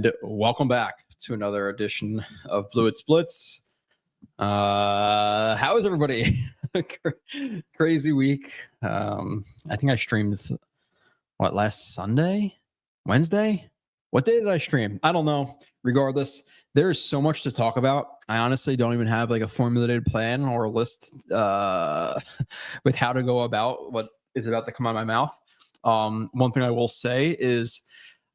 And welcome back to another edition of Blue It Splits. How is everybody? Crazy week. I think I streamed last Sunday, Wednesday. What day did I stream? I don't know. Regardless, there's so much to talk about. I honestly don't even have like a formulated plan or a list with how to go about what is about to come out of my mouth. One thing I will say is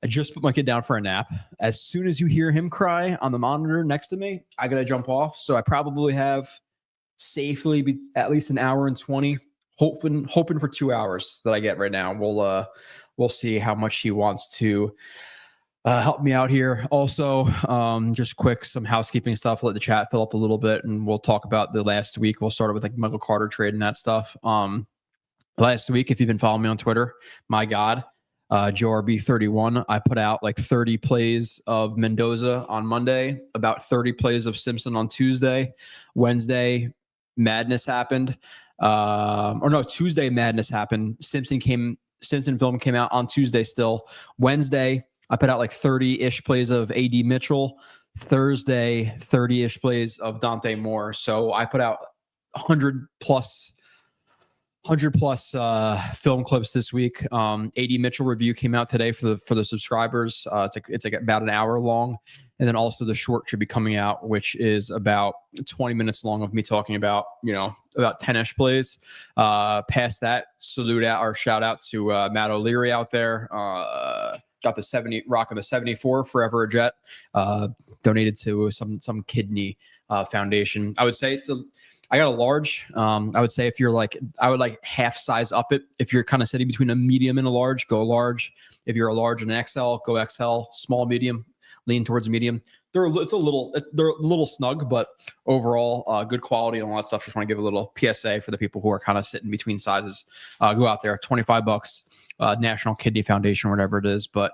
I just put my kid down for a nap. As soon as you hear him cry on the monitor next to me, I got to jump off. So I probably have safely at least an hour and 20, hoping for 2 hours that I get right now. We'll see how much he wants to help me out here. Also, just quick, some housekeeping stuff. Let the chat fill up a little bit, and we'll talk about the last week. We'll start with like Michael Carter trade and that stuff. Last week, if you've been following me on Twitter, my God, Joe RB31, I put out like 30 plays of Mendoza on Monday, about 30 plays of Simpson on Tuesday. Wednesday, madness happened. Tuesday, madness happened. Simpson film came out on Tuesday still. Wednesday, I put out like 30-ish plays of AD Mitchell. Thursday, 30-ish plays of Dante Moore. So I put out 100 plus film clips this week. AD Mitchell review came out today for the subscribers. It's like about an hour long, and then also the short should be coming out, which is about 20 minutes long of me talking about about 10-ish plays. Past that, shout out to Matt O'Leary out there. Got the 70 rocking the 74 Forever a Jet. Donated to some kidney foundation. I would say I got a large. I would say I would like half size up it. If you're kind of sitting between a medium and a large, go large. If you're a large and an XL, go XL. Small, medium, lean towards medium. They're a little snug, but overall good quality and all that stuff. Just want to give a little PSA for the people who are kind of sitting between sizes. Go out there, $25, National Kidney Foundation, whatever it is. But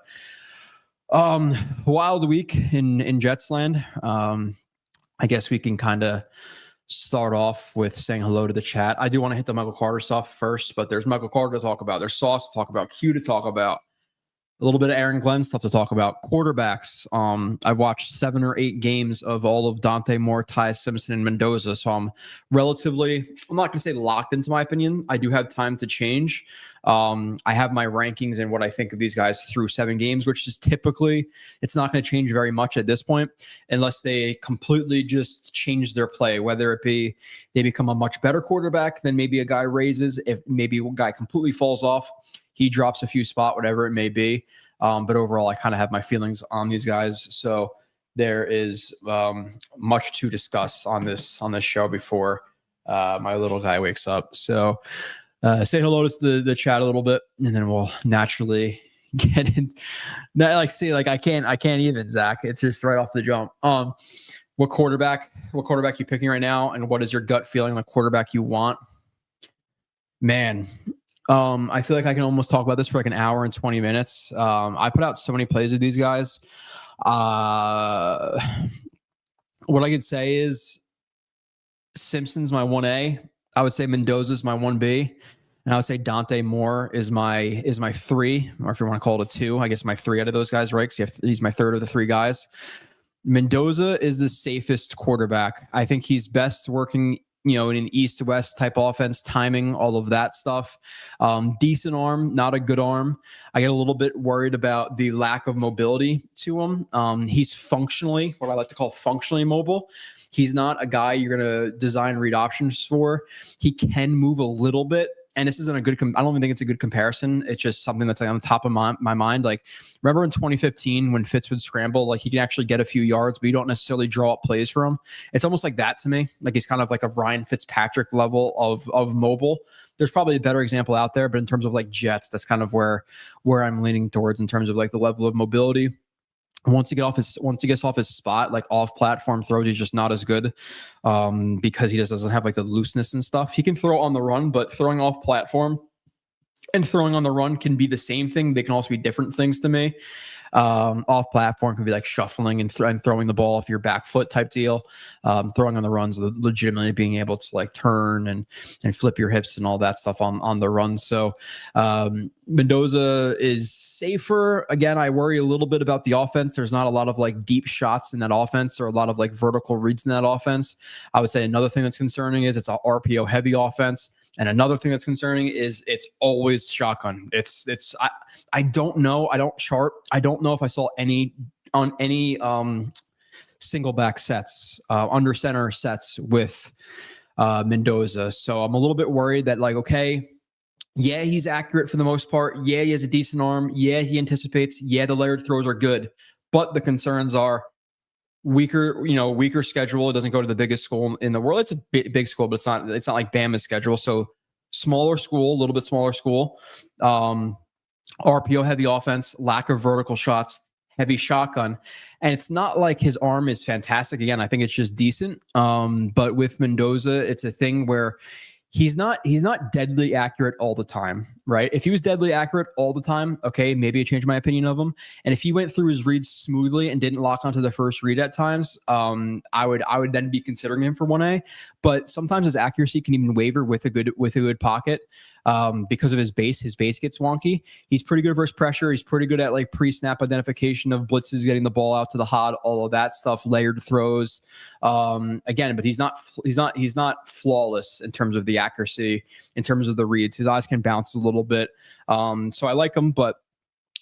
wild week in Jets land. I guess we can kind of start off with saying hello to the chat. I do want to hit the Michael Carter stuff first, but there's Michael Carter to talk about. There's Sauce to talk about. Q to talk about. A little bit of Aaron Glenn stuff to talk about. Quarterbacks. I've watched 7 or 8 games of all of Dante Moore, Ty Simpson, and Mendoza. So I'm not going to say locked into my opinion. I do have time to change. I have my rankings and what I think of these guys through 7 games, which is typically, it's not going to change very much at this point unless they completely just change their play, whether it be they become a much better quarterback than maybe a guy raises. If maybe a guy completely falls off, he drops a few spot, whatever it may be. But overall, I kind of have my feelings on these guys. So there is much to discuss on this show before my little guy wakes up. So say hello to the chat a little bit, and then we'll naturally get in. I can't even, Zach. It's just right off the jump. What quarterback you picking right now, and what is your gut feeling like quarterback you want? Man. I feel like I can almost talk about this for like an hour and 20 minutes. I put out so many plays of these guys. What I could say is Simpson's my 1A. I would say Mendoza's my 1B. And I would say Dante Moore is my 3, or if you want to call it a 2, I guess my 3 out of those guys, right? Because he's my 3rd of the 3 guys. Mendoza is the safest quarterback. I think he's best working in an east-west type offense, timing, all of that stuff. Decent arm, not a good arm. I get a little bit worried about the lack of mobility to him. He's functionally, what I like to call functionally mobile. He's not a guy you're going to design read options for. He can move a little bit. And this isn't a good, I don't even think it's a good comparison. It's just something that's like on the top of my mind. Like, remember in 2015 when Fitz would scramble, like he can actually get a few yards, but you don't necessarily draw up plays for him. It's almost like that to me. Like he's kind of like a Ryan Fitzpatrick level of mobile. There's probably a better example out there, but in terms of like Jets, that's kind of where I'm leaning towards in terms of like the level of mobility. Once he gets off his spot, like off platform throws, he's just not as good because he just doesn't have like the looseness and stuff. He can throw on the run, but throwing off platform and throwing on the run can be the same thing. They can also be different things to me. Off platform can be like shuffling and throwing the ball off your back foot type deal. Throwing on the runs, legitimately being able to like turn and flip your hips and all that stuff on the run. So Mendoza is safer. Again, I worry a little bit about the offense. There's not a lot of like deep shots in that offense or a lot of like vertical reads in that offense. I would say another thing that's concerning is it's a RPO heavy offense. And another thing that's concerning is it's always shotgun. I don't know. I don't know if I saw any single back sets, under center sets with Mendoza. So I'm a little bit worried that like, okay, yeah, he's accurate for the most part. Yeah, he has a decent arm. Yeah, he anticipates. Yeah, the layered throws are good. But the concerns are weaker schedule. It doesn't go to the biggest school in the world. It's a big school, but it's not like Bama's schedule. So smaller school, a little bit smaller school. RPO heavy offense, lack of vertical shots, heavy shotgun. And it's not like his arm is fantastic. Again, I think it's just decent. But with Mendoza, it's a thing where he's not deadly accurate all the time, right? If he was deadly accurate all the time, okay, maybe I change my opinion of him. And if he went through his reads smoothly and didn't lock onto the first read at times, I would then be considering him for 1A. But sometimes his accuracy can even waver with a good pocket. Because of his base gets wonky. He's pretty good versus pressure. He's pretty good at like pre-snap identification of blitzes, getting the ball out to the hot, all of that stuff, layered throws. Again, but he's not flawless in terms of the accuracy, in terms of the reads. His eyes can bounce a little bit. So I like him, but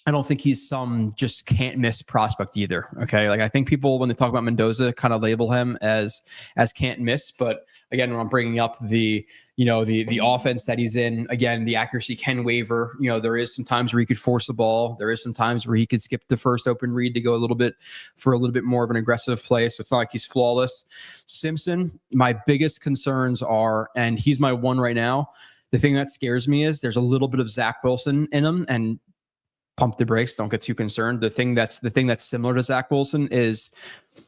I don't think he's some just can't miss prospect either. Okay. Like I think people, when they talk about Mendoza, kind of label him as can't miss. But again, when I'm bringing up the offense that he's in, again, the accuracy can waver. There is some times where he could force the ball. There is some times where he could skip the first open read to go a little bit more of an aggressive play. So it's not like he's flawless. Simpson, my biggest concerns are, and he's my one right now. The thing that scares me is there's a little bit of Zach Wilson in him, and pump the brakes. Don't get too concerned. The thing that's similar to Zach Wilson is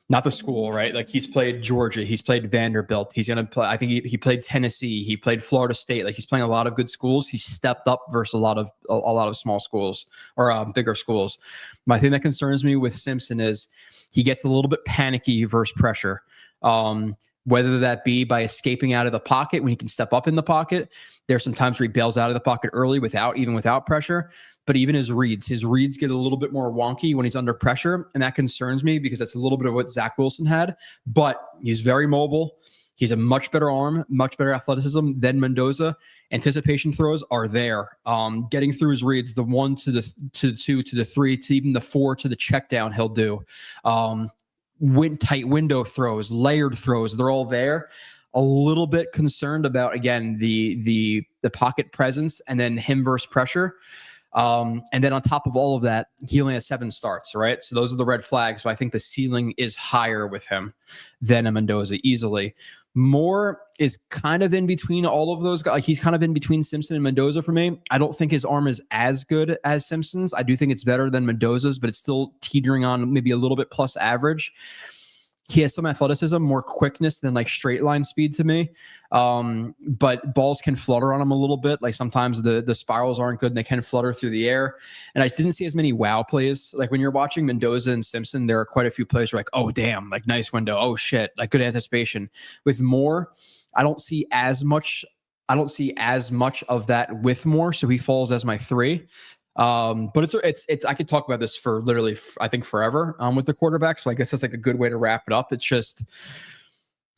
not the school, right? Like he's played Georgia, he's played Vanderbilt, he's going to play. I think he played Tennessee, he played Florida State. Like he's playing a lot of good schools. He's stepped up versus a lot of small schools or bigger schools. My thing that concerns me with Simpson is he gets a little bit panicky versus pressure. Whether that be by escaping out of the pocket when he can step up in the pocket. There's some times where he bails out of the pocket early without pressure. But even his reads get a little bit more wonky when he's under pressure. And that concerns me because that's a little bit of what Zach Wilson had. But he's very mobile. He's a much better arm, much better athleticism than Mendoza. Anticipation throws are there. Getting through his reads, the 1 to the 2 to the 3 to even the 4 to the check down, he'll do. Tight window throws, layered throws, they're all there. A little bit concerned about, again, the pocket presence and then him versus pressure. And then on top of all of that, he only has 7 starts, right? So those are the red flags. So I think the ceiling is higher with him than a Mendoza easily. Moore is kind of in between all of those guys. Like he's kind of in between Simpson and Mendoza for me. I don't think his arm is as good as Simpson's. I do think it's better than Mendoza's, but it's still teetering on maybe a little bit plus average. He has some athleticism, more quickness than like straight line speed to me. But balls can flutter on him a little bit. Like sometimes the spirals aren't good and they can flutter through the air. And I didn't see as many wow plays. Like when you're watching Mendoza and Simpson, there are quite a few plays where like, oh, damn, like nice window. Oh, shit, like good anticipation. With Moore, I don't see as much of that with Moore. So he falls as my 3. But it's I could talk about this for literally I think forever with the quarterback. So I guess that's like a good way to wrap it up. It's just,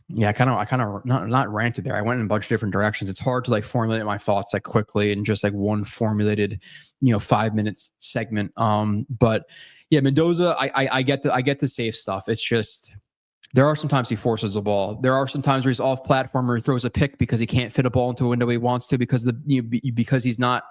yeah, I kind of not ranted there. I went in a bunch of different directions. It's hard to like formulate my thoughts like quickly and just like one formulated, 5-minute segment. But yeah, Mendoza, I get the safe stuff. It's just, there are some times he forces the ball. There are some times where he's off platform or he throws a pick because he can't fit a ball into a window he wants to because because he's not,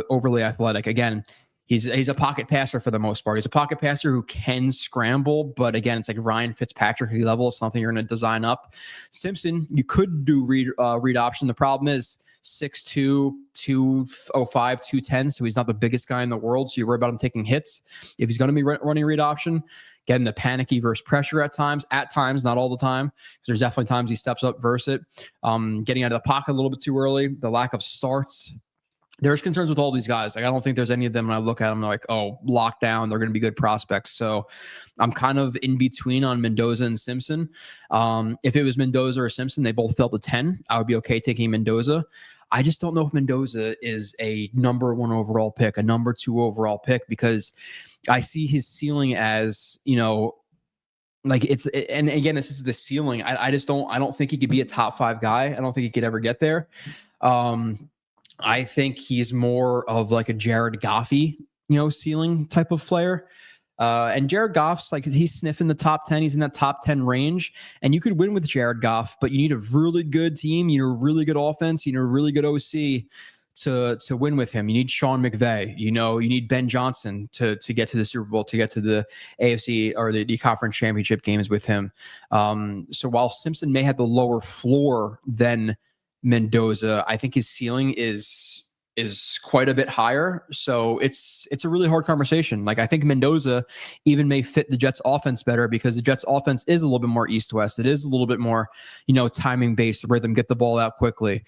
overly athletic. Again, he's a pocket passer for the most part. He's a pocket passer who can scramble, but again, it's like Ryan Fitzpatrick level. It's something you're going to design up. Simpson, you could do read option. The problem is 6'2", 205, 210. So he's not the biggest guy in the world. So you worry about him taking hits. If he's going to be running read option, getting the panicky versus pressure at times, not all the time. There's definitely times he steps up versus it. Getting out of the pocket a little bit too early, the lack of starts. There's concerns with all these guys. Like, I don't think there's any of them when I look at them like, oh, lockdown, they're going to be good prospects. So I'm kind of in between on Mendoza and Simpson. If it was Mendoza or Simpson, they both fell to 10. I would be okay taking Mendoza. I just don't know if Mendoza is a number 1 overall pick, a number 2 overall pick, because I see his ceiling as, like and again, this is the ceiling. I don't think he could be a top 5 guy. I don't think he could ever get there. I think he's more of like a Jared Goffy, ceiling type of player. And Jared Goff's like, he's sniffing the top 10. He's in that top 10 range, and you could win with Jared Goff, but you need a really good team. You need a really good offense. You need a really good OC to win with him. You need Sean McVay. You need Ben Johnson to get to the Super Bowl, to get to the AFC or the conference championship games with him. So while Simpson may have the lower floor than Mendoza, I think his ceiling is quite a bit higher. So it's a really hard conversation. Like, I think Mendoza even may fit the Jets offense better, because the Jets offense is a little bit more east-west. It is a little bit more, timing-based rhythm, get the ball out quickly.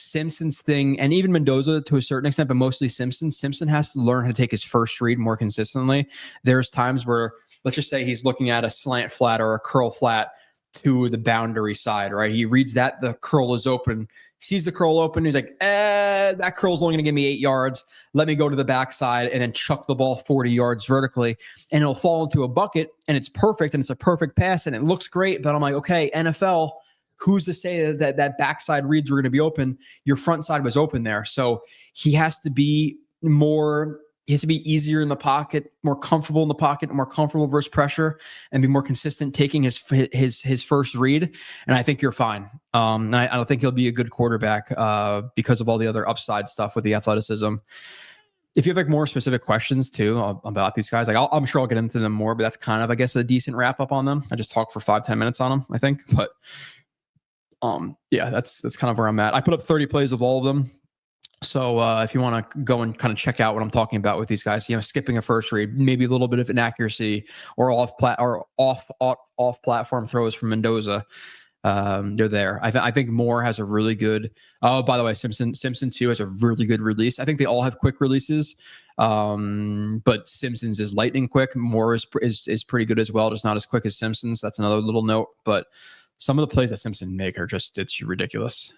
Simpson's thing, and even Mendoza to a certain extent, but mostly Simpson has to learn how to take his first read more consistently. There's times where, let's just say he's looking at a slant flat or a curl flat to the boundary side, right? He reads that the curl is open, sees the curl open. He's like, that curl's only going to give me 8 yards. Let me go to the backside and then chuck the ball 40 yards vertically, and it'll fall into a bucket, and it's perfect, and it's a perfect pass, and it looks great. But I'm like, okay, NFL, who's to say that backside reads were going to be open? Your front side was open there. So he has to be easier in the pocket, more comfortable in the pocket, more comfortable versus pressure, and be more consistent taking his first read. And I think you're fine. I don't think he'll be a good quarterback because of all the other upside stuff with the athleticism. If you have like more specific questions too about these guys, like I'm sure I'll get into them more, but that's kind of, I guess, a decent wrap up on them. I just talked for 5-10 minutes on them, I think. But yeah, that's kind of where I'm at. I put up 30 plays of all of them. So if you want to go and kind of check out what I'm talking about with these guys, skipping a first read, maybe a little bit of inaccuracy, or off platform throws from Mendoza, they're there. I think Moore has a really good. Oh, by the way, Simpson too has a really good release. I think they all have quick releases, but Simpson's is lightning quick. Moore is pretty good as well, just not as quick as Simpson's. That's another little note, but some of the plays that Simpson make are it's ridiculous.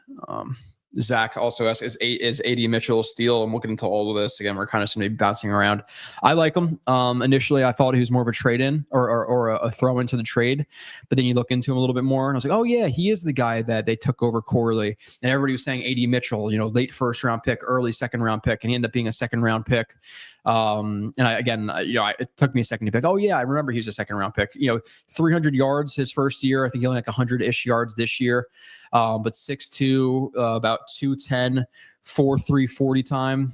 Zach also asks, is AD Mitchell a steal? And we'll get into all of this. Again, we're kind of maybe bouncing around. I like him. Initially, I thought he was more of a trade-in or a throw into the trade. But then you look into him a little bit more, and I was like, oh, yeah, he is the guy that they took over Corley. And everybody was saying AD Mitchell, late first-round pick, early second-round pick, and he ended up being a second-round pick. And it took me a second to pick. Oh, yeah, I remember he was a second-round pick. 300 yards his first year. I think he only like 100-ish yards this year. But 6'2", about 210, 4.3 40 time.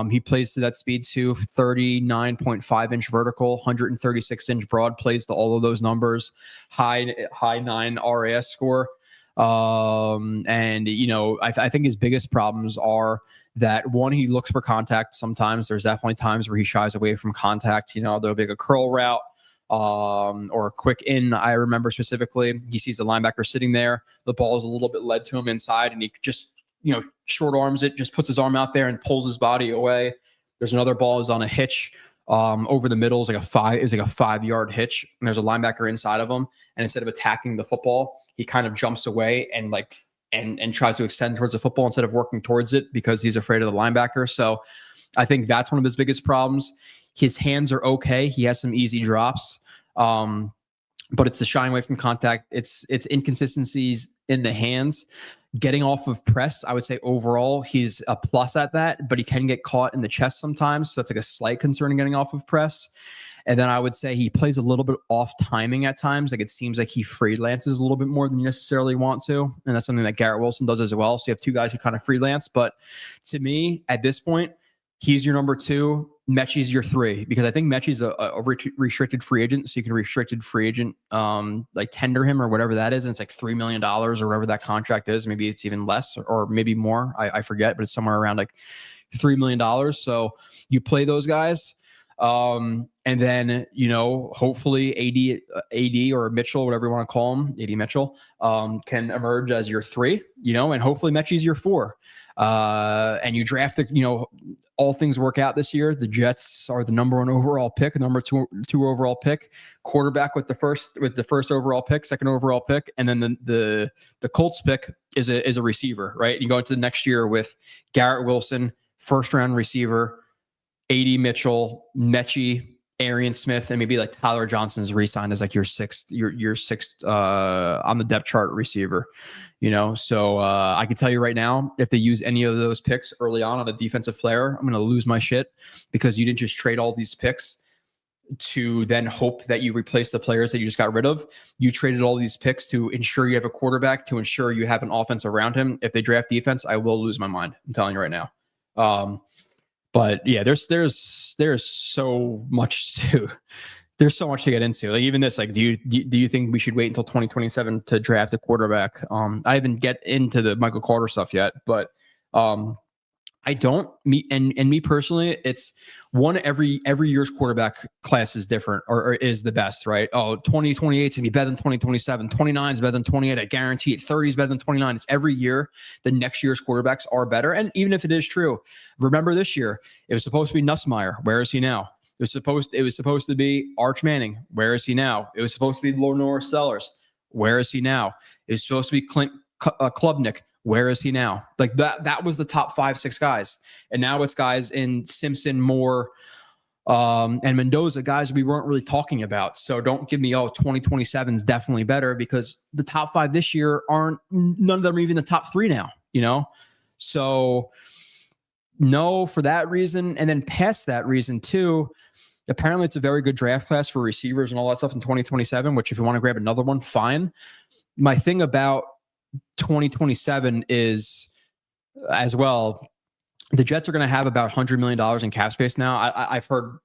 He plays to that speed too, 39.5-inch vertical, 136-inch broad, plays to all of those numbers, high 9 RAS score. And I think his biggest problems are that, one, he looks for contact sometimes. There's definitely times where he shies away from contact. There'll be a curl route or a quick in. I remember specifically, he sees the linebacker sitting there. The ball is a little bit led to him inside, and he just, short arms it, just puts his arm out there and pulls his body away. There's another ball is on a hitch over the middle. It's like a 5-yard hitch, and there's a linebacker inside of him. And instead of attacking the football, he kind of jumps away and and tries to extend towards the football instead of working towards it because he's afraid of the linebacker. So I think that's one of his biggest problems. His hands are okay. He has some easy drops, but it's the shying away from contact. It's inconsistencies in the hands. Getting off of press, I would say overall he's a plus at that, but he can get caught in the chest sometimes. So that's like a slight concern in getting off of press. And then I would say he plays a little bit off timing at times. Like, it seems like he freelances a little bit more than you necessarily want to. And that's something that Garrett Wilson does as well. So you have two guys who kind of freelance. But to me, at this point, he's your number 2. Mechie's your 3, because I think Mechie's a restricted free agent. So you can restricted free agent, tender him or whatever that is. And it's like $3 million or whatever that contract is. Maybe it's even less or maybe more. I forget, but it's somewhere around like $3 million. So you play those guys. And then, hopefully AD or Mitchell, whatever you want to call him, AD Mitchell, can emerge as your 3, and hopefully Mechie's your 4. And you draft all things work out this year, the Jets are the number 1 overall pick, number two overall pick, quarterback with the first overall pick, second overall pick, and then the Colts pick is a receiver, right? You go into the next year with Garrett Wilson, first round receiver, A.D. Mitchell, Mechie, Arian Smith, and maybe like Tyler Johnson's re-signed as like your sixth on the depth chart receiver, So I can tell you right now, if they use any of those picks early on a defensive player, I'm going to lose my shit, because you didn't just trade all these picks to then hope that you replace the players that you just got rid of. You traded all these picks to ensure you have a quarterback, to ensure you have an offense around him. If they draft defense, I will lose my mind. I'm telling you right now. But yeah, there's so much to get into. Like even this, like, do you think we should wait until 2027 to draft a quarterback? I haven't get into the Michael Carter stuff yet, but I don't. Me personally, it's one every year's quarterback class is different or is the best, right? Oh, 2028 is gonna be better than 2027. 29 is better than 28. I guarantee it. 30 is better than 29. It's every year. The next year's quarterbacks are better. And even if it is true, remember this year, it was supposed to be Nussmeier. Where is he now? It was supposed to be Arch Manning. Where is he now? It was supposed to be Lenore Sellers. Where is he now? It was supposed to be Clint Klubnik. Where is he now? Like that was the top 5-6 guys. And now it's guys in Simpson, Moore, and Mendoza, guys we weren't really talking about. So don't give me, 2027 is definitely better, because the top 5 this year none of them are even the top 3 now, So no, for that reason. And then past that reason too, apparently it's a very good draft class for receivers and all that stuff in 2027, which if you want to grab another one, fine. My thing about 2027 is as well, the Jets are going to have about $100 million in cap space now. I've heard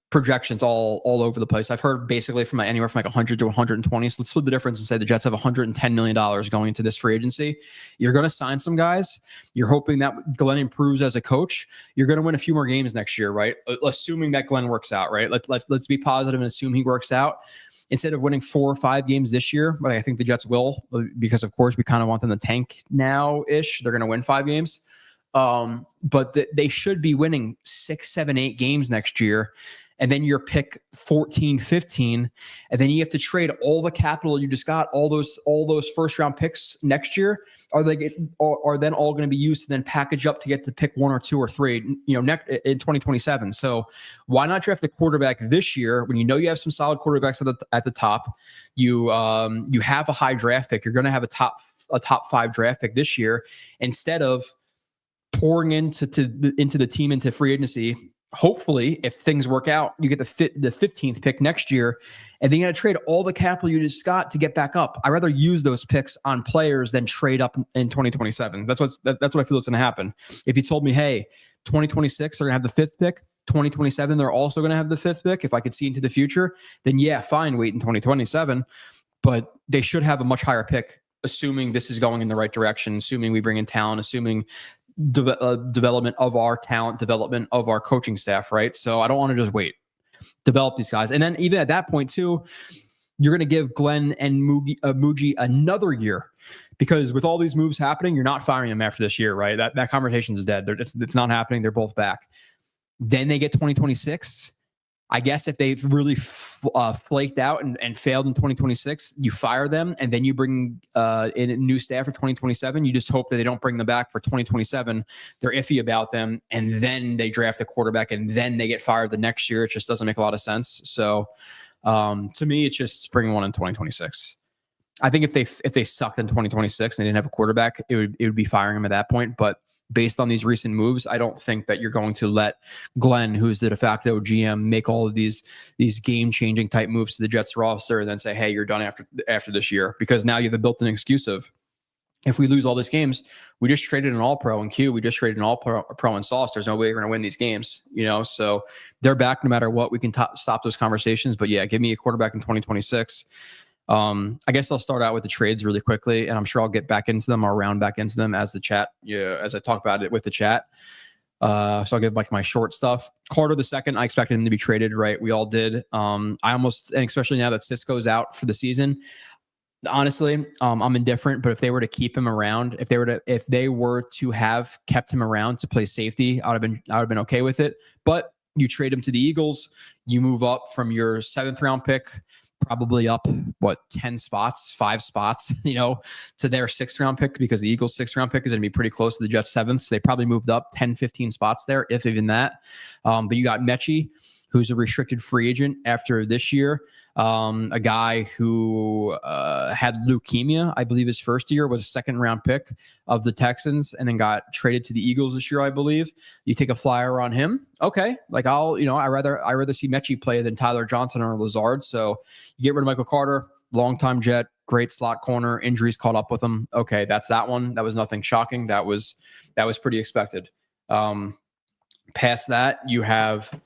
projections all over the place. I've heard basically from anywhere from like 100 to 120. So let's split the difference and say the Jets have $110 million going into this free agency. You're going to sign some guys. You're hoping that Glenn improves as a coach. You're going to win a few more games next year, right? Assuming that Glenn works out, right? Let's be positive and assume he works out. Instead of winning 4 or 5 games this year, but I think the Jets will, because of course we kind of want them to tank now-ish. They're going to win 5 games. But they should be winning 6, 7, 8 games next year. And then your pick 14, 15, and then you have to trade all the capital you just got, all those first round picks next year. Are then all going to be used to then package up to get to pick 1 or 2 or 3, in 2027. So why not draft a quarterback this year when you have some solid quarterbacks at the top? You have a high draft pick. You're going to have a top 5 draft pick this year, instead of pouring into the team into free agency. Hopefully, if things work out, you get the 15th pick next year, and then you got to trade all the capital you just got to get back up. I'd rather use those picks on players than trade up in 2027. That's what I feel is going to happen. If you told me, hey, 2026 they're going to have the 5th pick, 2027 they're also going to have the 5th pick, if I could see into the future, then yeah, fine, wait in 2027. But they should have a much higher pick, assuming this is going in the right direction, assuming we bring in talent, assuming development of our talent, development of our coaching staff, right? So I don't want to just wait. Develop these guys. And then even at that point too, you're going to give Glenn and Muji another year, because with all these moves happening, you're not firing them after this year, right? That conversation is dead. It's not happening. They're both back. Then they get 2026. I guess if they've really flaked out and failed in 2026, you fire them, and then you bring in a new staff for 2027. You just hope that they don't bring them back for 2027. They're iffy about them, and then they draft a quarterback, and then they get fired the next year. It just doesn't make a lot of sense. So to me, it's just bring one in 2026. I think if they sucked in 2026 and they didn't have a quarterback, it would be firing him at that point. But based on these recent moves, I don't think that you're going to let Glenn, who's the de facto GM, make all of these game-changing type moves to the Jets roster and then say, hey, you're done after this year. Because now you have a built-in excuse of, if we lose all these games, we just traded an all-pro in Q. We just traded an all-pro in Sauce. There's no way we're going to win these games, So they're back no matter what. We can stop those conversations. But yeah, give me a quarterback in 2026. I guess I'll start out with the trades really quickly, and I'm sure I'll get back into them or round back into them as I talk about it with the chat. So I'll give my short stuff. Carter II, I expected him to be traded, right? We all did. And especially now that Cisco's out for the season, Honestly, I'm indifferent, but if they were to keep him around, if they were to have kept him around to play safety, I would have been okay with it. But you trade him to the Eagles, you move up from your 7th round pick, probably up 10 spots, 5 spots, to their 6th round pick, because the Eagles 6th round pick is going to be pretty close to the Jets 7th. So they probably moved up 10, 15 spots there, if even that. But you got Mechie, who's a restricted free agent after this year. A guy who had leukemia, I believe his first year, was a 2nd round pick of the Texans, and then got traded to the Eagles this year, I believe. You take a flyer on him. Okay. Like I rather see Mechie play than Tyler Johnson or Lazard. So you get rid of Michael Carter, longtime Jet, great slot corner, injuries caught up with him. Okay. That's that one. That was nothing shocking. That was pretty expected. Past that, you have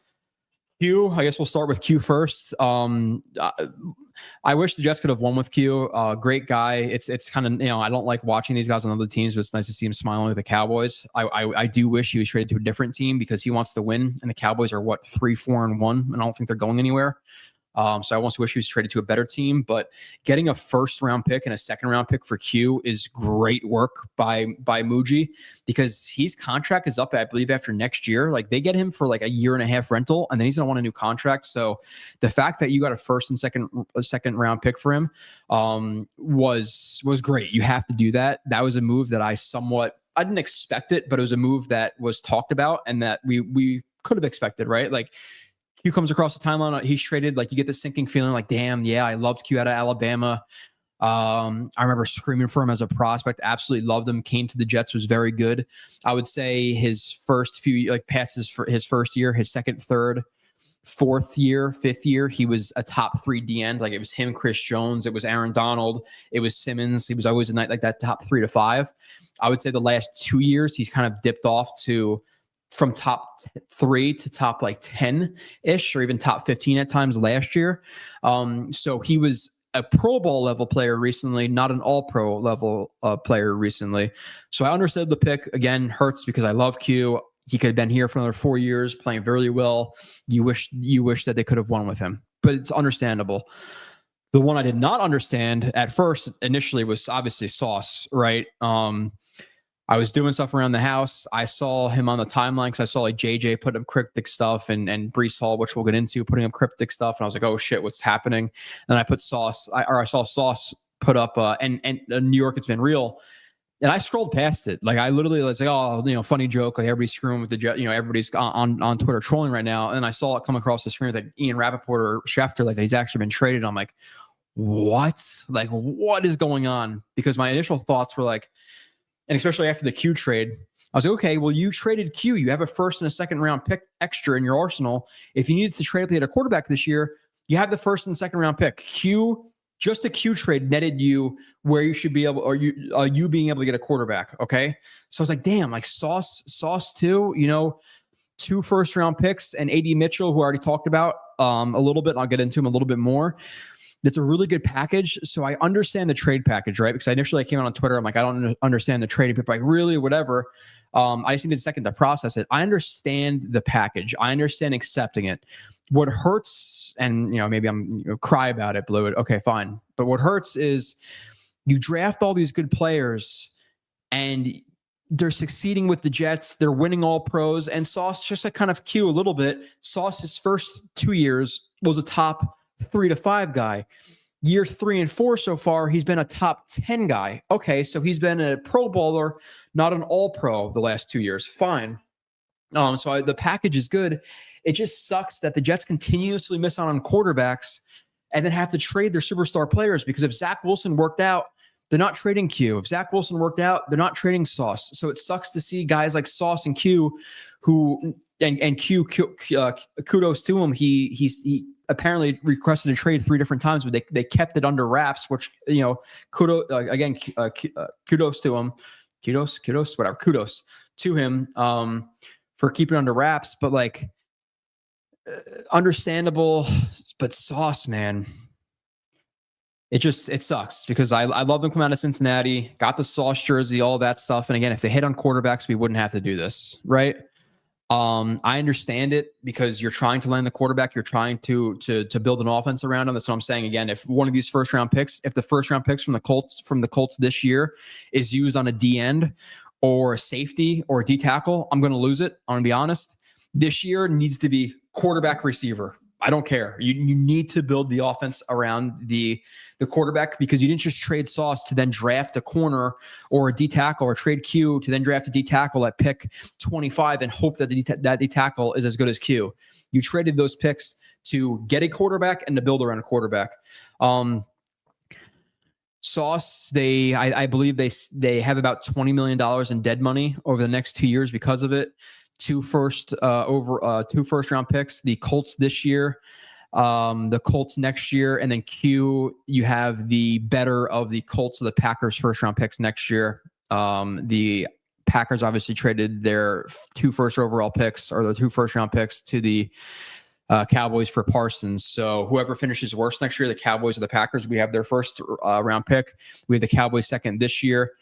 Q. I guess we'll start with Q first. I wish the Jets could have won with Q. Great guy. It's kind of, I don't like watching these guys on other teams, but it's nice to see him smiling with the Cowboys. I do wish he was traded to a different team, because he wants to win, and the Cowboys are 3-4-1, and I don't think they're going anywhere. So I almost wish he was traded to a better team, but getting a 1st round pick and a 2nd round pick for Q is great work by Muji, because his contract is up, I believe, after next year. Like, they get him for like a 1.5-year rental, and then he's going to want a new contract. So the fact that you got a 1st and second round pick for him was great. You have to do that. That was a move that I didn't expect it, but it was a move that was talked about and that we could have expected, right? Like, Q comes across the timeline, he's traded, like, you get this sinking feeling like, damn, yeah, I loved Q out of Alabama. I remember screaming for him as a prospect, absolutely loved him, came to the Jets, was very good. I would say his first few, passes for his first year, his 2nd, 3rd, 4th year, 5th year, he was a top 3 D end. Like, it was him, Chris Jones, it was Aaron Donald, it was Simmons. He was always a night like that, top 3 to 5. I would say the last 2 years, he's kind of dipped off from top 3 to top 10-ish, or even top 15 at times last year. So he was a Pro Bowl level player recently, not an All-Pro level player recently. So I understood the pick. Again, hurts because I love Q. He could have been here for another 4 years, playing very well. You wish that they could have won with him, but it's understandable. The one I did not understand at first initially was obviously Sauce, right? I was doing stuff around the house. I saw him on the timeline because I saw JJ put up cryptic stuff and Breece Hall, which we'll get into, putting up cryptic stuff. And I was like, oh shit, what's happening? And I put Sauce, I saw Sauce put up and New York, it's been real. And I scrolled past it. Like, I literally was like, oh, funny joke. Like, everybody's screwing with the Jet. Everybody's on Twitter trolling right now. And I saw it come across the screen with Ian Rappaport or Schefter, like he's actually been traded. I'm like, what? Like, what is going on? Because my initial thoughts were like, and especially after the Q trade, I was like, okay, well, you traded Q. You have a 1st and a 2nd round pick extra in your arsenal. If you needed to trade at a quarterback this year, you have the 1st and 2nd round pick. Just a Q trade netted you where you should be able, or you being able to get a quarterback. Okay. So I was like, damn, like Sauce too, 2 1st round picks, and AD Mitchell, who I already talked about a little bit. And I'll get into him a little bit more. That's a really good package. So I understand the trade package, right? Because initially I came out on Twitter. I'm like, I don't understand the trade. People are like, really, whatever. I just needed a second to process it. I understand the package. I understand accepting it. What hurts, and maybe I'm cry about it, blew it. Okay, fine. But what hurts is you draft all these good players and they're succeeding with the Jets. They're winning all pros. And Sauce, just to kind of cue a little bit, Sauce's first 2 years was a top 3 to 5 guy. Year 3 and 4 so far, he's been a top 10 guy. Okay, so he's been a Pro Bowler, not an All-Pro the last 2 years. Fine. So the package is good. It just sucks that the Jets continuously miss out on quarterbacks and then have to trade their superstar players, because if Zach Wilson worked out, they're not trading Q. If Zach Wilson worked out, they're not trading Sauce. So it sucks to see guys like Sauce and Q, who and Q kudos to him. He apparently requested a trade 3 different times, but they kept it under wraps, which, kudos to him. Kudos to him for keeping it under wraps. But understandable. But Sauce, man, it sucks, because I love them coming out of Cincinnati, got the Sauce jersey, all that stuff. And again, if they hit on quarterbacks, we wouldn't have to do this, right? I understand it because you're trying to land the quarterback. You're trying to build an offense around him. That's what I'm saying. Again, if one of these first round picks from the Colts this year is used on a D end or a safety or a D tackle, I'm going to lose it. I'm going to be honest. This year needs to be quarterback receiver. I don't care. You need to build the offense around the quarterback, because you didn't just trade Sauce to then draft a corner or a D tackle, or trade Q to then draft a D tackle at pick 25 and hope that that D tackle is as good as Q. You traded those picks to get a quarterback and to build around a quarterback. Sauce, I believe they have about $20 million in dead money over the next 2 years because of it. Two first round picks, the Colts this year, the Colts next year, and then Q, you have the better of the Colts of the Packers first round picks next year. The Packers obviously traded their 2 first overall picks, or the 2 first round picks, to the Cowboys for Parsons. So whoever finishes worst next year, the Cowboys or the Packers, we have their first round pick. We have the Cowboys second this year.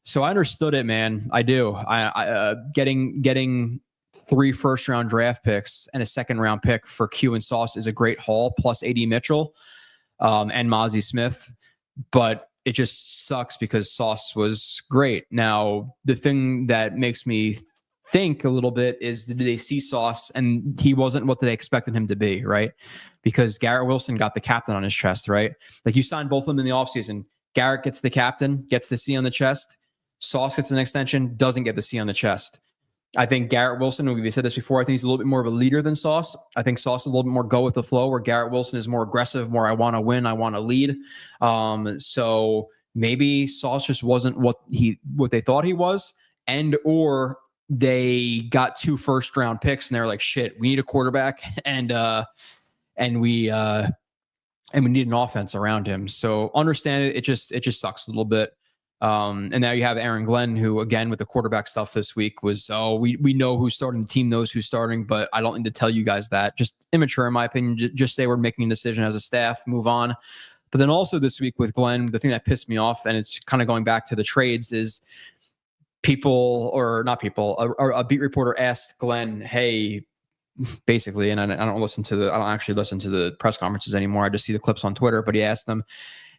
So I understood it, man. I do. Getting 3 first round draft picks and a second round pick for Q and Sauce is a great haul, plus AD Mitchell and Mozzie Smith. But it just sucks because Sauce was great. Now, the thing that makes me think a little bit is, did they see Sauce and he wasn't what they expected him to be, right? Because Garrett Wilson got the captain on his chest, right? Like, you signed both of them in the offseason. Garrett gets the captain, gets the C on the chest. Sauce gets an extension, doesn't get the C on the chest. I think Garrett Wilson, we said this before, I think he's a little bit more of a leader than Sauce. I think Sauce is a little bit more go with the flow, where Garrett Wilson is more aggressive, more I want to win, I want to lead. So maybe Sauce just wasn't what they thought he was, and or they got 2 first round picks and they're like, shit, we need a quarterback and we need an offense around him. So understand it. It just sucks a little bit. And now you have Aaron Glenn, who, again, with the quarterback stuff this week was, we know who's starting, the team knows who's starting, but I don't need to tell you guys that. Just immature, in my opinion. Just say we're making a decision as a staff, move on. But then also this week with Glenn, the thing that pissed me off, and it's kind of going back to the trades, is a beat reporter asked Glenn, hey, basically, and I don't actually listen to the press conferences anymore. I just see the clips on Twitter, but he asked them,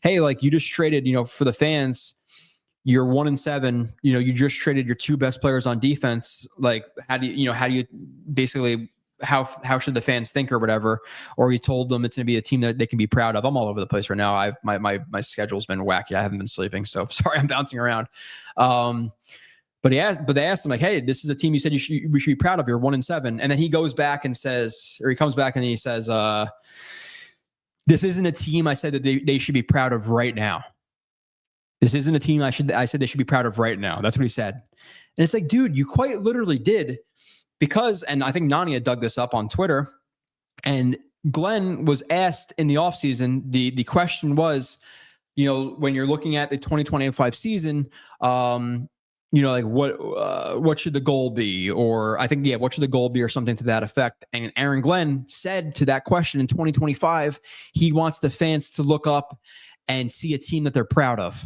hey, like, you just traded, for the fans, you're 1-7, you just traded your 2 best players on defense. Like, how do you basically, how should the fans think or whatever? Or he told them it's going to be a team that they can be proud of. I'm all over the place right now. My schedule's been wacky. I haven't been sleeping, so sorry, I'm bouncing around. But they asked him, like, hey, this is a team you said we should be proud of. You're 1-7. And then he goes back and says, or he comes back and he says, this isn't a team I said that they should be proud of right now. This isn't a team I said they should be proud of right now. That's what he said. And it's like, dude, you quite literally did, because, and I think Nani had dug this up on Twitter, and Glenn was asked in the offseason, the question was, when you're looking at the 2025 season, like what should the goal be? Or I think, what should the goal be, or something to that effect. And Aaron Glenn said to that question, in 2025, he wants the fans to look up and see a team that they're proud of.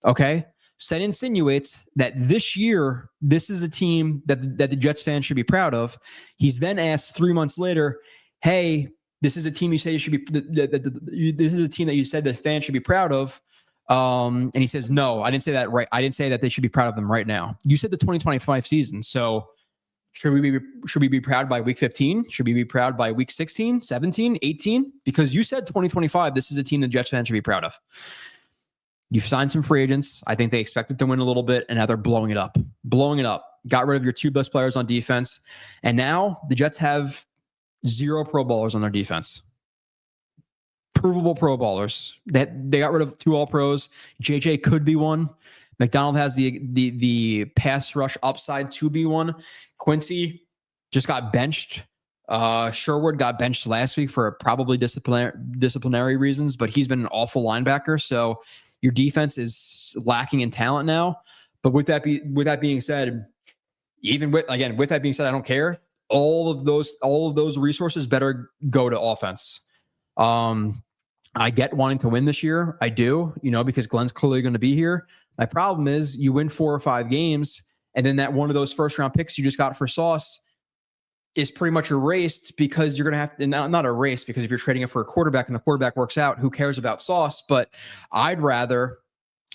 Okay. So that insinuates that this year, this is a team that the Jets fans should be proud of. He's then asked 3 months later, hey, this is a team you say you should be, this is a team that you said the fans should be proud of. And he says, no, I didn't say that right. I didn't say that they should be proud of them right now. You said the 2025 season. So should we be proud by week 15? Should we be proud by week 16, 17, 18? Because you said 2025, this is a team the Jets fans should be proud of. You've signed some free agents. I think they expected to win a little bit, and now they're blowing it up. Got rid of your 2 best players on defense. And now the Jets have 0 Pro Bowlers on their defense. Provable Pro Bowlers. They got rid of 2 All-Pros. JJ could be one. McDonald has the pass rush upside to be one. Quincy just got benched. Sherwood got benched last week for probably disciplinary reasons, but he's been an awful linebacker. So your defense is lacking in talent now. But with that being said, with that being said, I don't care. All of those resources better go to offense. I get wanting to win this year. I do, because Glenn's clearly going to be here. My problem is you win 4 or 5 games, and then that one of those first round picks you just got for Sauce is pretty much erased because you're going to have to, not erased because if you're trading it for a quarterback and the quarterback works out, who cares about Sauce? But I'd rather,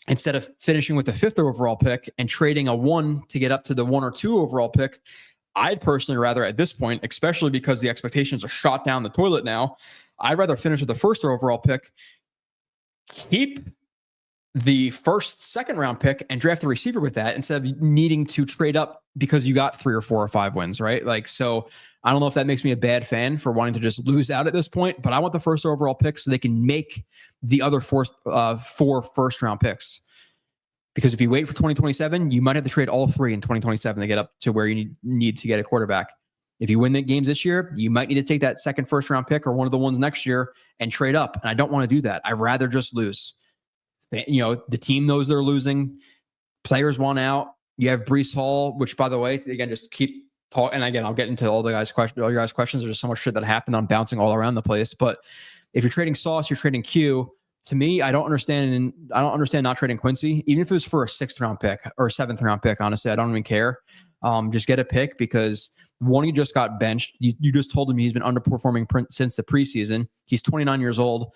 instead of finishing with the 5th overall pick and trading a 1 to get up to the 1 or 2 overall pick, I'd personally rather at this point, especially because the expectations are shot down the toilet now, I'd rather finish with the 1st overall pick, keep the 1st, 2nd round pick and draft the receiver with that instead of needing to trade up because you got 3 or 4 or 5 wins, right? Like, so I don't know if that makes me a bad fan for wanting to just lose out at this point, but I want the 1st overall pick so they can make the other 4 first round picks. Because if you wait for 2027, you might have to trade all 3 in 2027 to get up to where you need to get a quarterback. If you win the games this year, you might need to take that 2nd first round pick or one of the ones next year and trade up. And I don't want to do that. I'd rather just lose. You know, the team knows they're losing. Players want out. You have Breece Hall, which, by the way, again, just keep talking. And again, I'll get into all your guys' questions. There's just so much shit that happened. I'm bouncing all around the place. But if you're trading Sauce, you're trading Q. To me, I don't understand not trading Quincy, even if it was for a 6th round pick or a 7th round pick. Honestly, I don't even care. Just get a pick because one, he just got benched. You just told him he's been underperforming since the preseason. He's 29 years old.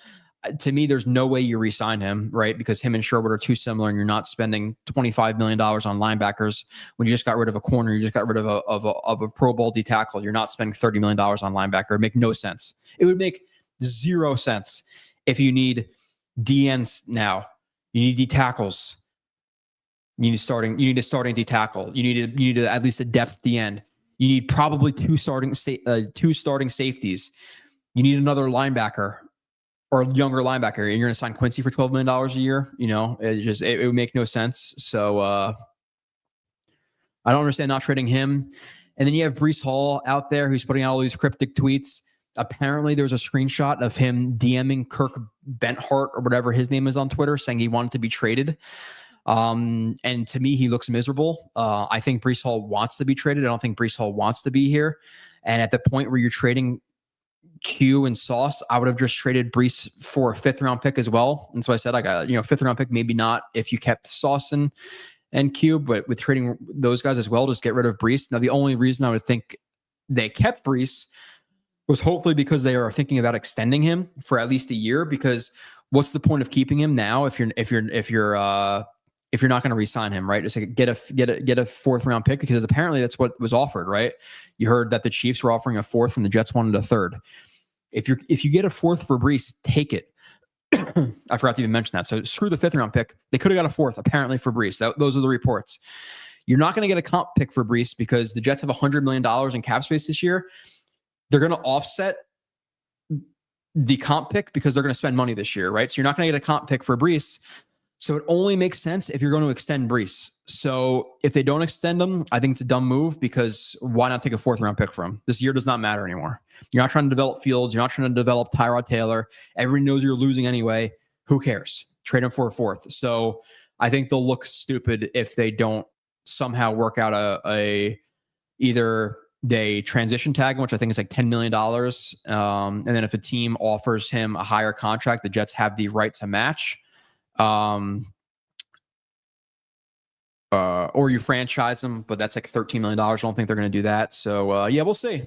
To me, there's no way you re-sign him, right? Because him and Sherwood are too similar, and you're not spending $25 million on linebackers when you just got rid of a corner. You just got rid of a Pro Bowl D tackle. You're not spending $30 million on linebacker. It would make no sense. It would make 0 sense if you need DNs now. You need D tackles. You need a starting D tackle. You need at least a depth D end. You need probably 2 starting safeties. You need another linebacker. Or a younger linebacker, and you're going to sign Quincy for $12 million a year. You know, it would make no sense. So I don't understand not trading him. And then you have Breece Hall out there who's putting out all these cryptic tweets. Apparently, there was a screenshot of him DMing Kirk Benthart or whatever his name is on Twitter, saying he wanted to be traded. And to me, he looks miserable. I think Breece Hall wants to be traded. I don't think Breece Hall wants to be here. And at the point where you're trading Q and Sauce, I would have just traded Breece for a 5th round pick as well. And so I said, I got, 5th round pick, maybe not if you kept Sauce and Q, but with trading those guys as well, just get rid of Breece. Now, the only reason I would think they kept Breece was hopefully because they are thinking about extending him for at least a year, because what's the point of keeping him now if you're not going to re-sign him, right? Just like get a 4th round pick, because apparently that's what was offered, right? You heard that the Chiefs were offering a 4th and the Jets wanted a 3rd. If you get a 4th for Breece, take it. I forgot to even mention that. So screw the 5th round pick. They could have got a 4th apparently for Breece. Those are the reports. You're not going to get a comp pick for Breece because the Jets have $100 million in cap space this year. They're going to offset the comp pick because they're going to spend money this year, right? So you're not going to get a comp pick for Breece. So it only makes sense if you're going to extend Breece. So if they don't extend him, I think it's a dumb move, because why not take a 4th round pick from him? This year does not matter anymore. You're not trying to develop Fields. You're not trying to develop Tyrod Taylor. Everyone knows you're losing anyway. Who cares? Trade him for a 4th. So I think they'll look stupid if they don't somehow work out either they transition tag him, which I think is like $10 million. And then if a team offers him a higher contract, the Jets have the right to match. Or you franchise them, but that's like $13 million. I don't think they're going to do that. So yeah, we'll see.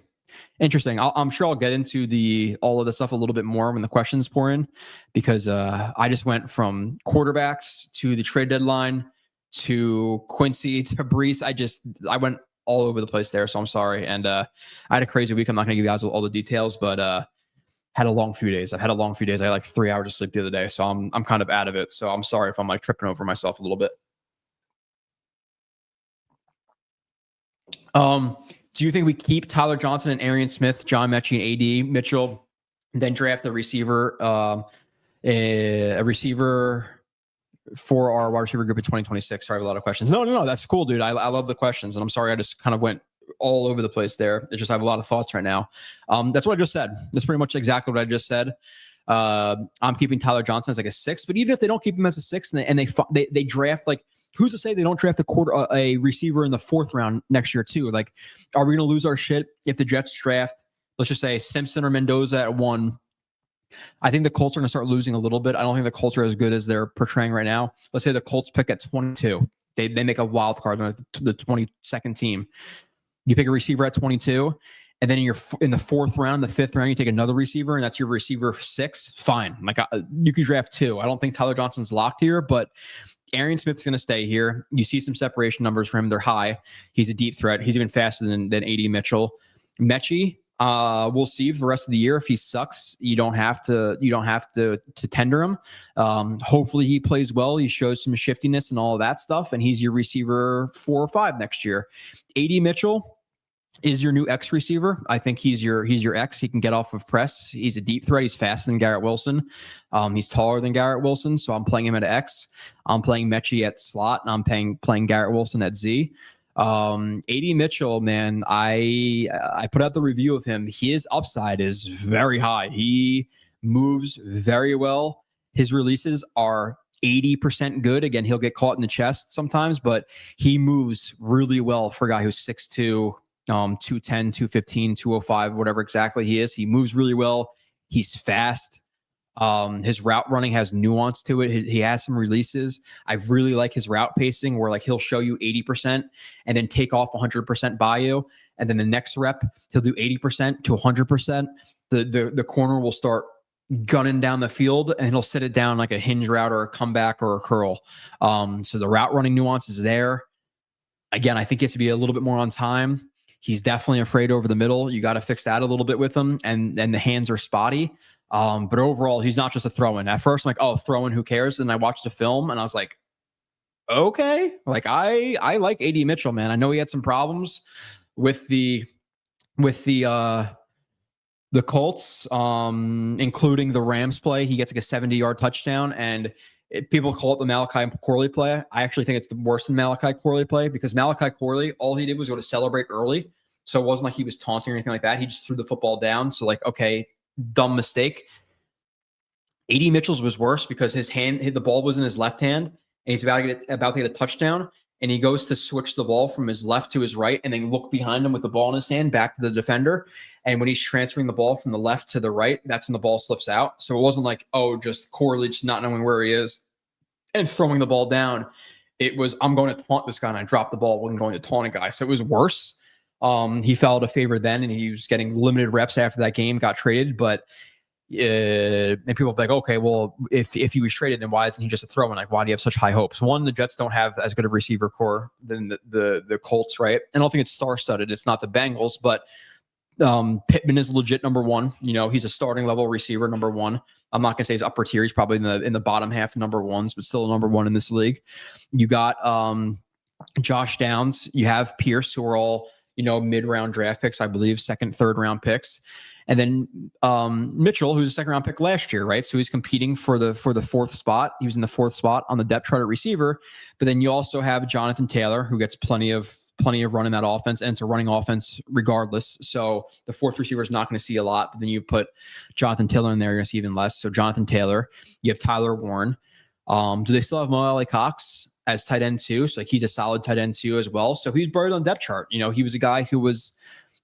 Interesting. I'm sure I'll get into all of the stuff a little bit more when the questions pour in, because I just went from quarterbacks to the trade deadline to Quincy to Breece. I went all over the place there. So I'm sorry. And I had a crazy week. I'm not going to give you guys all the details, but had a long few days. I had like 3 hours of sleep the other day. So I'm kind of out of it. So I'm sorry if I'm like tripping over myself a little bit. Do you think we keep Tyler Johnson and Arian Smith, John Mechie and AD Mitchell, and then draft a receiver for our wide receiver group in 2026? Sorry, I have a lot of questions. No. That's cool, dude. I love the questions. And I'm sorry, I just kind of went all over the place there. It's just, I have a lot of thoughts right now. That's what I just said. That's pretty much exactly what I just said. I'm keeping Tyler Johnson as like a 6, but even if they don't keep him as a 6 and they draft, like, who's to say they don't draft a receiver in the 4th round next year too? Like, are we going to lose our shit if the Jets draft, let's just say, Simpson or Mendoza at 1? I think the Colts are going to start losing a little bit. I don't think the Colts are as good as they're portraying right now. Let's say the Colts pick at 22. They make a wild card on the 22nd team. You pick a receiver at 22, and then in the fourth round, the fifth round, you take another receiver, and that's your receiver 6. Fine, like you could draft 2. I don't think Tyler Johnson's locked here, but Arian Smith's going to stay here. You see some separation numbers for him; they're high. He's a deep threat. He's even faster than AD Mitchell. Mechie, we'll see for the rest of the year. If he sucks, you don't have to tender him. Hopefully he plays well. He shows some shiftiness and all of that stuff, and he's your receiver 4 or 5 next year. AD Mitchell is your new X receiver. I think he's your X. He can get off of press. He's a deep threat. He's faster than Garrett Wilson. He's taller than Garrett Wilson, so I'm playing him at X. I'm playing Mechie at slot, and I'm playing Garrett Wilson at Z. AD Mitchell, man, I put out the review of him. His upside is very high. He moves very well. His releases are 80% good. Again, he'll get caught in the chest sometimes, but he moves really well for a guy who's 6'2", 210, 215, 205, whatever exactly he is. He moves really well. He's fast. His route running has nuance to it. He has some releases. I really like his route pacing where like he'll show you 80% and then take off 100% by you. And then the next rep, he'll do 80% to 100%. The corner will start gunning down the field and he'll sit it down like a hinge route or a comeback or a curl. So the route running nuance is there. Again, I think he has to be a little bit more on time. He's definitely afraid over the middle. You got to fix that a little bit with him. And the hands are spotty. But overall, he's not just a throw-in. At first, I'm like, oh, throw-in, who cares? And I watched the film and I was like, okay. Like I like AD Mitchell, man. I know he had some problems with the Colts, including the Rams play. He gets like a 70-yard touchdown, and people call it the Malachi Corley play. I actually think it's worse than Malachi Corley play because Malachi Corley, all he did was go to celebrate early. So it wasn't like he was taunting or anything like that. He just threw the football down. So like, okay, dumb mistake. AD Mitchell's was worse because the ball was in his left hand, and he's about to get a touchdown, and he goes to switch the ball from his left to his right and then look behind him with the ball in his hand back to the defender. And when he's transferring the ball from the left to the right, that's when the ball slips out. So it wasn't like, oh, just Corley just not knowing where he is and throwing the ball down. It was, I'm going to taunt this guy, and I dropped the ball when going to taunt a guy. So it was worse. He fell out of favor then, and he was getting limited reps after that game, got traded. But and people will be like, okay, well, if he was traded, then why isn't he just a throw-in? Like, why do you have such high hopes? One, the Jets don't have as good of a receiver core than the Colts, right? And I don't think it's star-studded. It's not the Bengals, but Pittman is legit number 1. You know, he's a starting level receiver, number 1. I'm not gonna say he's upper tier. He's probably in the bottom half, the number 1s, but still a number 1 in this league. You got Josh Downs. You have Pierce, who are all, you know, mid-round draft picks, I believe, second, third round picks. And then Mitchell, who's a second-round pick last year, right? So he's competing for the 4th spot. He was in the 4th spot on the depth chart at receiver. But then you also have Jonathan Taylor, who gets plenty of run in that offense, and it's a running offense regardless. So the 4th receiver is not going to see a lot. But then you put Jonathan Taylor in there, you're going to see even less. So Jonathan Taylor, you have Tyler Warren. Do they still have Mo Alley Cox as tight end too? So like he's a solid tight end too as well. So he's buried on the depth chart. You know, he was a guy who was,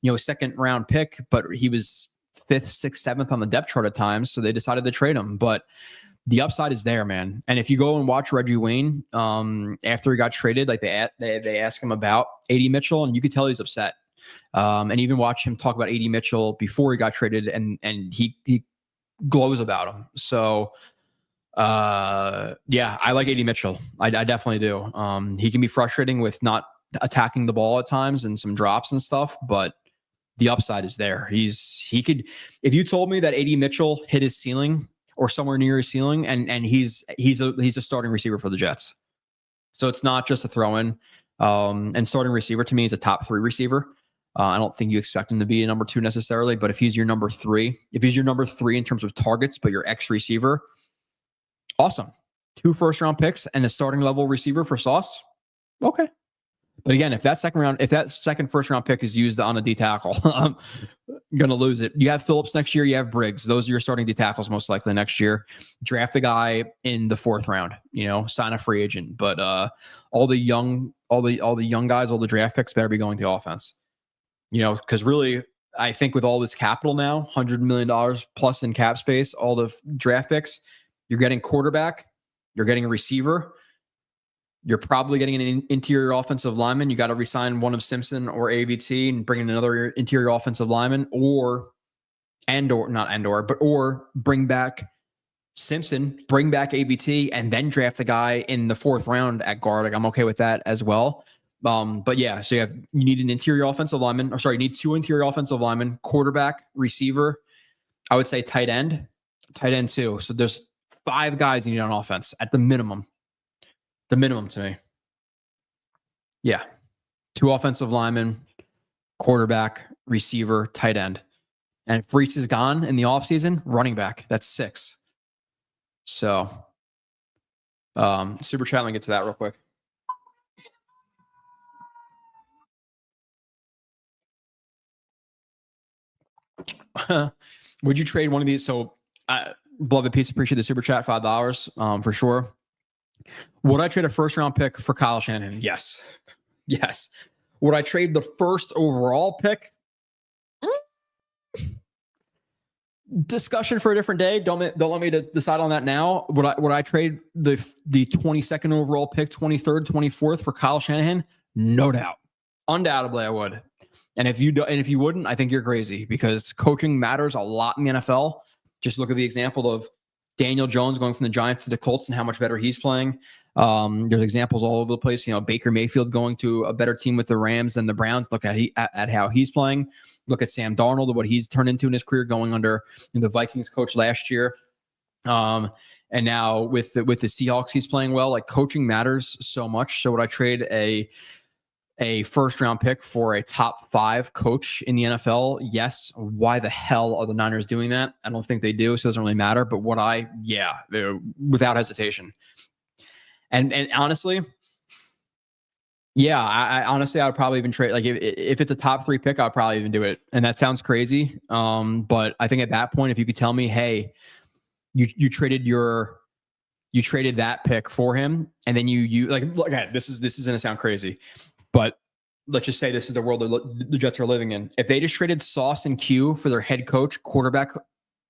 you know, a second-round pick, but he was 5th, 6th, 7th on the depth chart at times. So they decided to trade him. But the upside is there, man. And if you go and watch Reggie Wayne after he got traded, like they ask him about AD Mitchell, and you could tell he's upset. And even watch him talk about AD Mitchell before he got traded, and he glows about him. So yeah, I like AD Mitchell. I definitely do. He can be frustrating with not attacking the ball at times and some drops and stuff, but the upside is there. He could, if you told me that AD Mitchell hit his ceiling or somewhere near his ceiling, and he's a starting receiver for the Jets. So it's not just a throw-in. And starting receiver to me is a top 3 receiver. I don't think you expect him to be a number 2 necessarily, but if he's your number 3, in terms of targets, but your X receiver, awesome. 2 first-round picks and a starting level receiver for Sauce. Okay. But again, if that second first-round pick is used on a D tackle, I'm going to lose it. You have Phillips next year. You have Briggs. Those are your starting D tackles most likely next year. Draft a guy in the 4th round, you know, sign a free agent. But all the young guys, all the draft picks better be going to offense. You know, because really, I think with all this capital now, $100 million plus in cap space, all the draft picks, you're getting quarterback, you're getting a receiver, You're probably getting an interior offensive lineman. You got to resign one of Simpson or AVT and bring in another interior offensive lineman, or bring back Simpson, bring back AVT, and then draft the guy in the 4th round at guard. Like, I'm okay with that as well. But yeah, so you need an interior offensive lineman, you need 2 interior offensive linemen, quarterback, receiver. I would say tight end too. So there's 5 guys you need on offense at the minimum. The minimum to me. Yeah. 2 offensive linemen, quarterback, receiver, tight end. And if Reese is gone in the offseason, running back. That's 6. So super chat, let me get to that real quick. Would you trade one of these? So beloved piece, appreciate the super chat, $5 for sure. Would I trade a 1st round pick for Kyle Shanahan? Yes. Would I trade the 1st overall pick? Discussion for a different day. Don't let me decide on that now. Would I trade the 22nd overall pick, 23rd, 24th for Kyle Shanahan? No doubt. Undoubtedly I would. And if you wouldn't, I think you're crazy, because coaching matters a lot in the NFL. Just look at the example of Daniel Jones going from the Giants to the Colts and how much better he's playing. There's examples all over the place. Baker Mayfield going to a better team with the Rams than the Browns. Look at how he's playing. Look at Sam Darnold, what he's turned into in his career, going under the Vikings coach last year. And now with the Seahawks, he's playing well. Like, coaching matters so much. So would I trade a 1st round pick for a top 5 coach in the NFL? Yes. Why the hell are the Niners doing that? I don't think they do, so it doesn't really matter. But without hesitation. And honestly, I honestly would probably even trade, like, if it's a top 3 pick, I'd probably even do it. And that sounds crazy. But I think at that point, if you could tell me, hey, you traded that pick for him, and then you like, okay, this is going to sound crazy, but let's just say this is the world the Jets are living in. If they just traded Sauce and Q for their head coach quarterback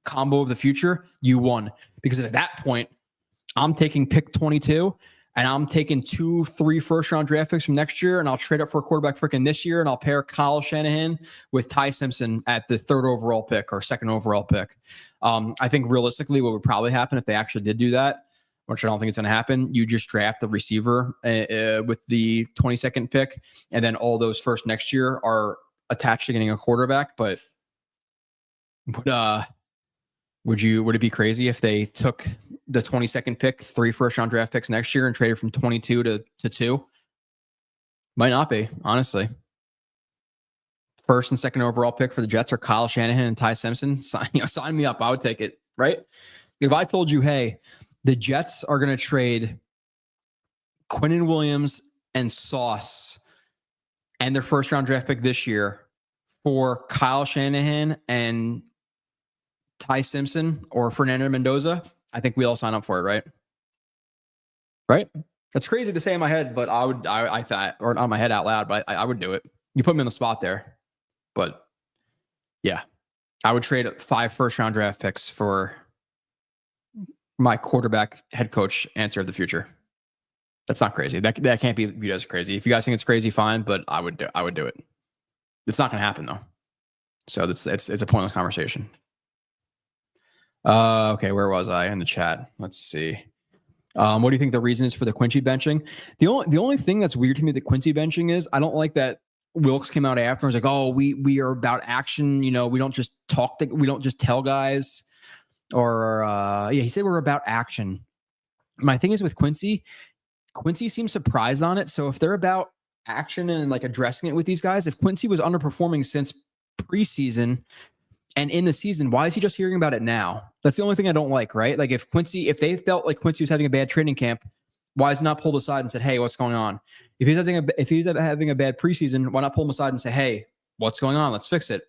combo of the future, you won. Because at that point, I'm taking pick 22, and I'm taking 2-3 1st round draft picks from next year, and I'll trade up for a quarterback freaking this year, and I'll pair Kyle Shanahan with Ty Simpson at the 3rd overall pick or 2nd overall pick. I think realistically what would probably happen if they actually did do that, which I don't think it's going to happen, you just draft the receiver with the 22nd pick, and then all those first next year are attached to getting a quarterback. But would it be crazy if they took the 22nd pick, 3 1st round draft picks next year, and traded from 22 to 2? Might not be, honestly. 1st and 2nd overall pick for the Jets are Kyle Shanahan and Ty Simpson. Sign me up. I would take it, right? If I told you, hey, the Jets are going to trade Quinnen Williams and Sauce and their 1st round draft pick this year for Kyle Shanahan and Ty Simpson or Fernando Mendoza, I think we all sign up for it, right? Right? That's crazy to say in my head, but I thought, or on my head out loud, but I would do it. You put me on the spot there. But yeah, I would trade 5 1st round draft picks for my quarterback head coach answer of the future. That's not crazy. That can't be viewed as crazy. If you guys think it's crazy, fine, but I would do it. It's not going to happen though. So it's a pointless conversation. Okay, where was I in the chat? Let's see. What do you think the reason is for the Quincy benching? The only thing that's weird to me that Quincy benching is, I don't like that Wilkes came out after and was like, oh, we are about action. We don't just we don't just tell guys. Or he said we're about action. My thing is with Quincy seems surprised on it. So if they're about action and like addressing it with these guys, if Quincy was underperforming since preseason and in the season, why is he just hearing about it now? That's the only thing I don't like, right? Like if they felt like Quincy was having a bad training camp, why is he not pulled aside and said, hey, what's going on? If he's having a bad preseason, why not pull him aside and say, hey, what's going on? Let's fix it.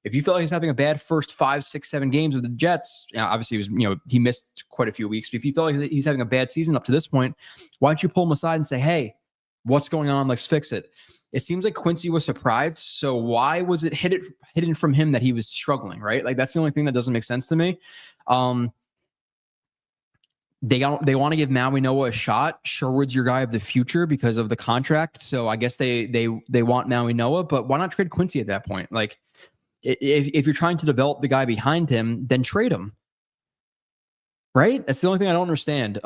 If you feel like he's having a bad first 5, 6, 7 games with the Jets, obviously he missed quite a few weeks. But if you feel like he's having a bad season up to this point, why don't you pull him aside and say, hey, what's going on? Let's fix it. It seems like Quincy was surprised. So why was it hidden from him that he was struggling, right? Like that's the only thing that doesn't make sense to me. They want to give Maui Noah a shot. Sherwood's your guy of the future because of the contract. So I guess they want Maui Noah, but why not trade Quincy at that point? Like, if you're trying to develop the guy behind him, then trade him. Right? That's the only thing I don't understand.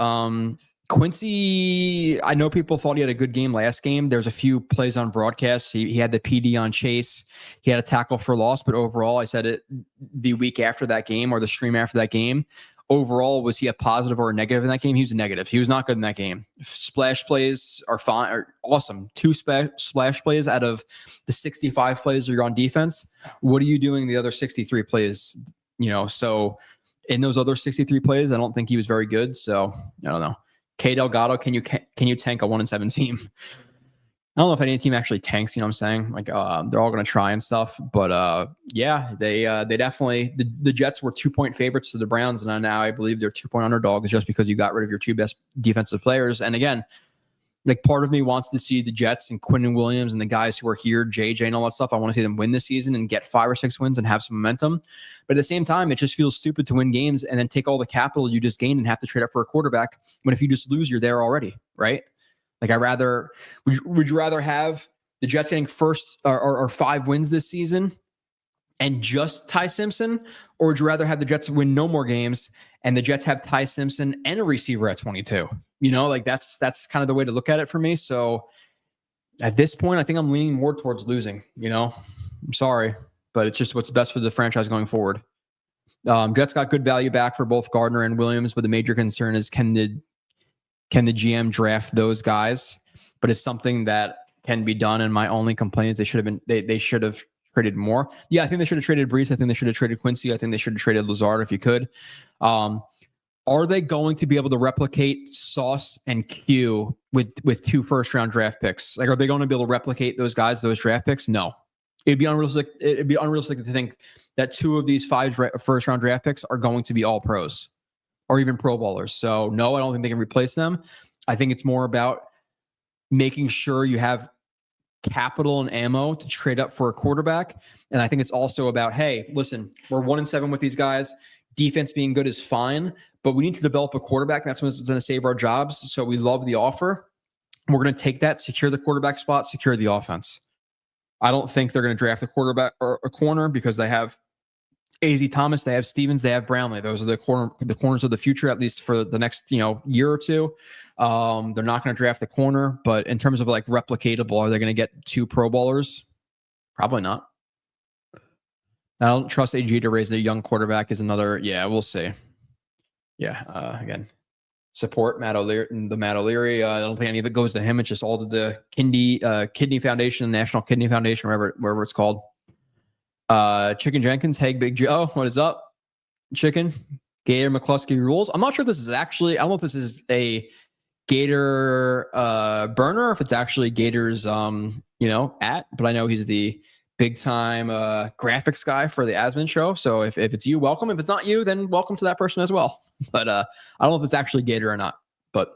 Quincy, I know people thought he had a good game last game. There's a few plays on broadcast. He had the PD on Chase. He had a tackle for loss, but overall, I said it the week after that game or the stream after that game. Overall, was he a positive or a negative in that game? He was a negative. He was not good in that game. Splash plays are fine, are awesome. 2 splash plays out of the 65 plays you're on defense. What are you doing the other 63 plays? So in those other 63 plays, I don't think he was very good. So I don't know. K Delgado, can you tank a 1-7 team? I don't know if any team actually tanks, you know what I'm saying? Like, they're all going to try and stuff. But, yeah, they definitely – the Jets were 2-point favorites to the Browns, and now I believe they're 2-point underdogs just because you got rid of your 2 best defensive players. And, again, like part of me wants to see the Jets and Quinnen Williams and the guys who are here, JJ and all that stuff. I want to see them win this season and get 5 or 6 wins and have some momentum. But at the same time, it just feels stupid to win games and then take all the capital you just gained and have to trade up for a quarterback. When if you just lose, you're there already, right? Like would you rather have the Jets getting first or 5 wins this season and just Ty Simpson, or would you rather have the Jets win no more games and the Jets have Ty Simpson and a receiver at 22? Like that's kind of the way to look at it for me. So at this point, I think I'm leaning more towards losing. I'm sorry, but it's just what's best for the franchise going forward. Jets got good value back for both Gardner and Williams, but the major concern is can the GM draft those guys? But it's something that can be done. And my only complaint is they should have traded more. Yeah, I think they should have traded Brees. I think they should have traded Quincy. I think they should have traded Lazard if you could. Are they going to be able to replicate Sauce and Q with 2 first-round draft picks? Like, are they going to be able to replicate those guys, those draft picks? No. It'd be unrealistic to think that 2 of these 5 first-round draft picks are going to be all pros or even pro bowlers. So, no, I don't think they can replace them. I think it's more about making sure you have capital and ammo to trade up for a quarterback. And I think it's also about, hey, listen, we're 1-7 with these guys. Defense being good is fine, but we need to develop a quarterback. That's what's going to save our jobs. So we love the offer. We're going to take that, secure the quarterback spot, secure the offense. I don't think they're going to draft a quarterback or a corner because they have A.Z. Thomas, they have Stevens, they have Brownlee. Those are the corners of the future, at least for the next year or two. They're not going to draft a corner, but in terms of like replicatable, are they going to get 2 Pro Bowlers? Probably not. I don't trust AG to raise a young quarterback is another. Yeah, we'll see. Yeah, again, support Matt O'Leary. I don't think any of it goes to him. It's just all to the Kidney Foundation, National Kidney Foundation, wherever it's called. Chicken Jenkins, hey, Big Joe, what is up? Chicken, Gator McCluskey rules. I'm not sure if this is actually, I don't know if this is a Gator burner, if it's actually Gator's, but I know he's the big time graphics guy for the Asman show. So if it's you, welcome. If it's not you, then welcome to that person as well. But I don't know if it's actually Gator or not, but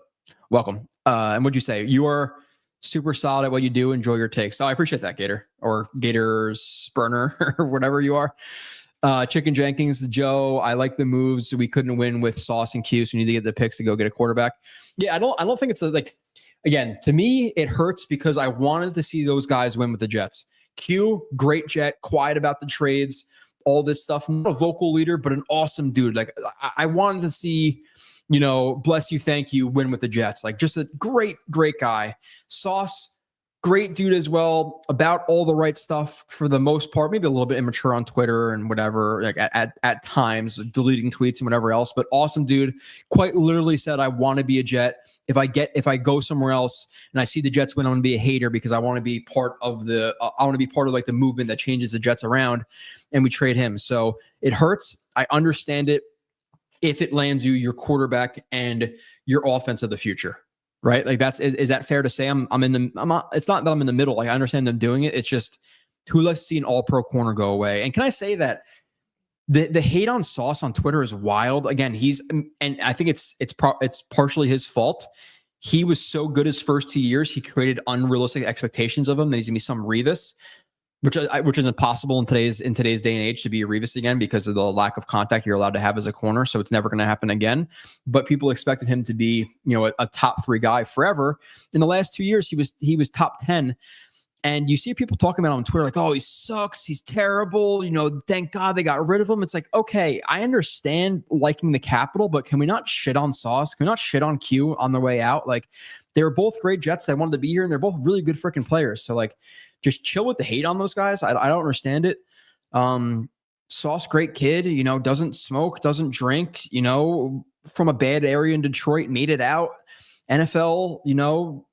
welcome. And what'd you say? You are super solid at what you do. Enjoy your takes. So I appreciate that, Gator, or Gator's burner or whatever you are. Chicken Jenkins, Joe, I like the moves. We couldn't win with Sauce and Q, so we need to get the picks to go get a quarterback. Yeah, I don't think it's again, to me, it hurts because I wanted to see those guys win with the Jets. Q, great Jet, quiet about the trades, all this stuff. Not a vocal leader, but an awesome dude. Like I wanted to see, bless you, thank you, win with the Jets. Like just a great, great guy. Sauce, great dude as well, about all the right stuff for the most part. Maybe a little bit immature on Twitter and whatever, like at times, deleting tweets and whatever else. But awesome dude. Quite literally said, I want to be a Jet. If I go somewhere else and I see the Jets win, I'm going to be a hater because I want to be part of like the movement that changes the Jets around, and we trade him. So it hurts. I understand it if it lands you your quarterback and your offense of the future, right? Like is that fair to say? It's not that I'm in the middle. Like I understand them doing it. It's just who likes to see an all-pro corner go away. And can I say that the hate on Sauce on Twitter is wild. Again, and I think it's partially his fault. He was so good his first 2 years. He created unrealistic expectations of him that he's gonna be some Revis. which is impossible in today's day and age to be a Revis again because of the lack of contact you're allowed to have as a corner. So it's never going to happen again. But people expected him to be, a top 3 guy forever. In the last 2 years, he was top 10. And you see people talking about him on Twitter like, oh, he sucks. He's terrible. Thank God they got rid of him. It's like, okay, I understand liking the Capital, but can we not shit on Sauce? Can we not shit on Q on their way out? Like, they were both great Jets that wanted to be here, and they're both really good freaking players. So, like, just chill with the hate on those guys. I don't understand it. Sauce, great kid, doesn't smoke, doesn't drink, from a bad area in Detroit, made it out. NFL,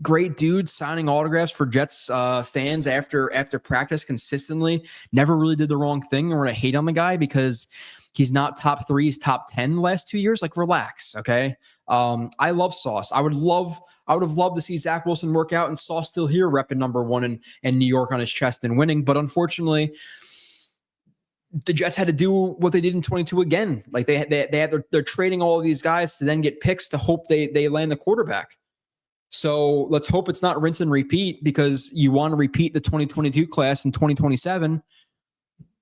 great dude, signing autographs for Jets fans after practice consistently. Never really did the wrong thing. We're going to hate on the guy because he's not top 3, he's top 10 the last 2 years. Like, relax, okay? I love Sauce. I would have loved to see Zach Wilson work out and Sauce still here repping number 1 in New York on his chest and winning. But unfortunately, the Jets had to do what they did in 22 again. Like, they're trading all of these guys to then get picks to hope they land the quarterback. So let's hope it's not rinse and repeat, because you want to repeat the 2022 class in 2027.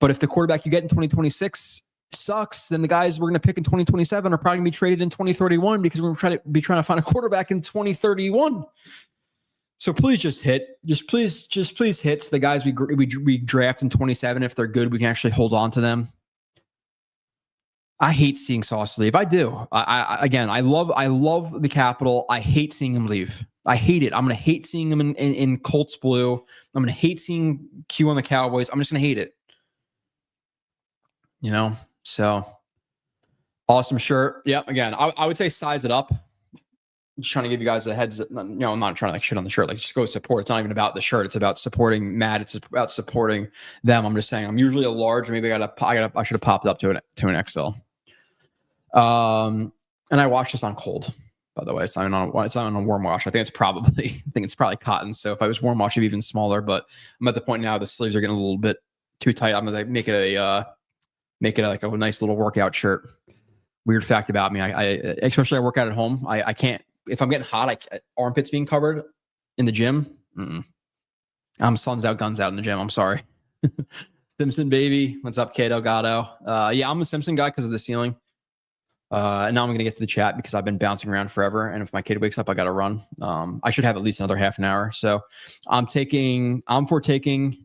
But if the quarterback you get in 2026 sucks, then the guys we're going to pick in 2027 are probably going to be traded in 2031 because we're trying to find a quarterback in 2031. So please just hit. Just please hit. So the guys we draft in 27, if they're good, we can actually hold on to them. I hate seeing Sauce leave. I do. I love the Capital. I hate seeing him leave. I hate it. I'm going to hate seeing him in Colts blue. I'm going to hate seeing Q on the Cowboys. I'm just going to hate it. So awesome shirt. Yep. Again, I would say size it up. I'm just trying to give you guys a heads up. I'm not trying to like shit on the shirt. Like, just go support. It's not even about the shirt. It's about supporting Matt. It's about supporting them. I'm just saying I'm usually a large. Maybe I should have popped up to an XL. And I washed this on cold, by the way. It's not on a warm wash. I think it's probably cotton. So if I was warm wash, it'd be even smaller. But I'm at the point now the sleeves are getting a little bit too tight. I'm gonna make it like a nice little workout shirt. Weird fact about me, I especially I work out at home. I can't, if I'm getting hot, armpits being covered in the gym. I'm suns out, guns out in the gym. I'm sorry. Simpson baby, what's up, Kate Elgato? Yeah, I'm a Simpson guy because of the ceiling. And now I'm going to get to the chat because I've been bouncing around forever. And if my kid wakes up, I got to run. I should have at least another half an hour. So I'm for taking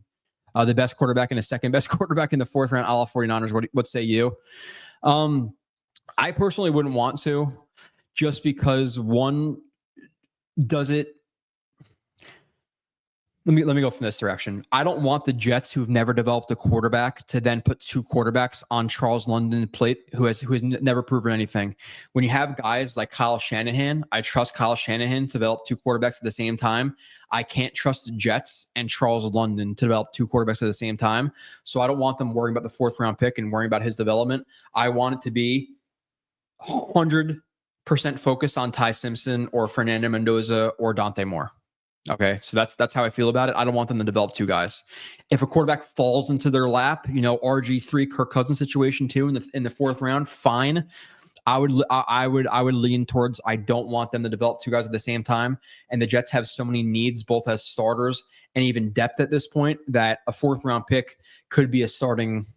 the best quarterback and the second best quarterback in the 4th round, a la 49ers. What say you? I personally wouldn't want to, just because one does it. Let me go from this direction. I don't want the Jets, who've never developed a quarterback, to then put 2 quarterbacks on Charles London plate, who has never proven anything. When you have guys like Kyle Shanahan, I trust Kyle Shanahan to develop 2 quarterbacks at the same time. I can't trust the Jets and Charles London to develop 2 quarterbacks at the same time. So I don't want them worrying about the 4th round pick and worrying about his development. I want it to be 100% focus on Ty Simpson or Fernando Mendoza or Dante Moore. Okay, so that's how I feel about it. I don't want them to develop 2 guys. If a quarterback falls into their lap, RG3 Kirk Cousins situation too in the 4th round, fine. I would lean towards, I don't want them to develop 2 guys at the same time. And the Jets have so many needs, both as starters and even depth at this point, that a 4th round pick could be a starting.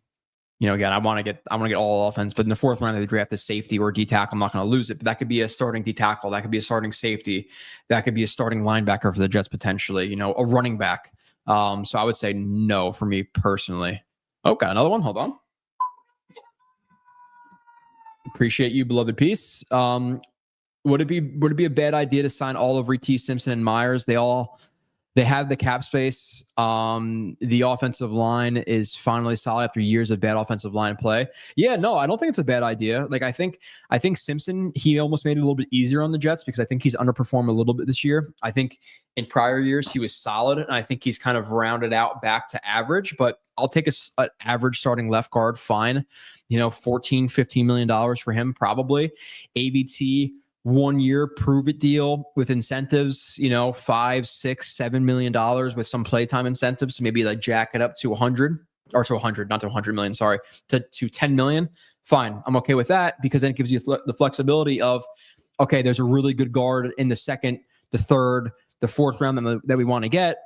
Again, I want to get all offense, but in the 4th round, they draft a safety or D tackle. I'm not going to lose it, but that could be a starting D tackle. That could be a starting safety. That could be a starting linebacker for the Jets potentially. A running back. So I would say no for me personally. Oh, got another one. Hold on. Appreciate you, beloved piece. Would it be a bad idea to sign all of T. Simpson and Myers? They have the cap space. The offensive line is finally solid after years of bad offensive line play. Yeah, no, I don't think it's a bad idea. Like, I think Simpson, he almost made it a little bit easier on the Jets because I think he's underperformed a little bit this year. I think in prior years he was solid, and I think he's kind of rounded out back to average, but I'll take an average starting left guard, fine. $14-15 million for him, probably. AVT, 1 year prove it deal with incentives, $5, $6, $7 million with some playtime incentives. So maybe like jack it up to 100 or to 100, not to 100 million, sorry, to 10 million. Fine. I'm okay with that because then it gives you the flexibility of, okay, there's a really good guard in the 2nd, the 3rd, the 4th round that we want to get.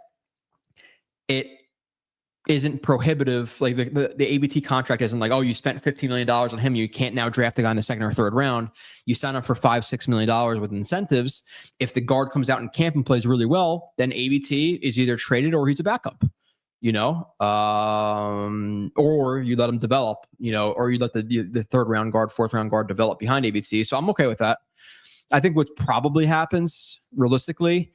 It isn't prohibitive. Like the ABT contract isn't like, oh, you spent $15 million on him, you can't now draft the guy in the second or third round. You sign up for $5-6 million with incentives. If the guard comes out in camp and plays really well, then ABT is either traded or he's a backup, or you let him develop, or you let the third round guard, fourth round guard develop behind ABT. So I'm okay with that. I think what probably happens realistically,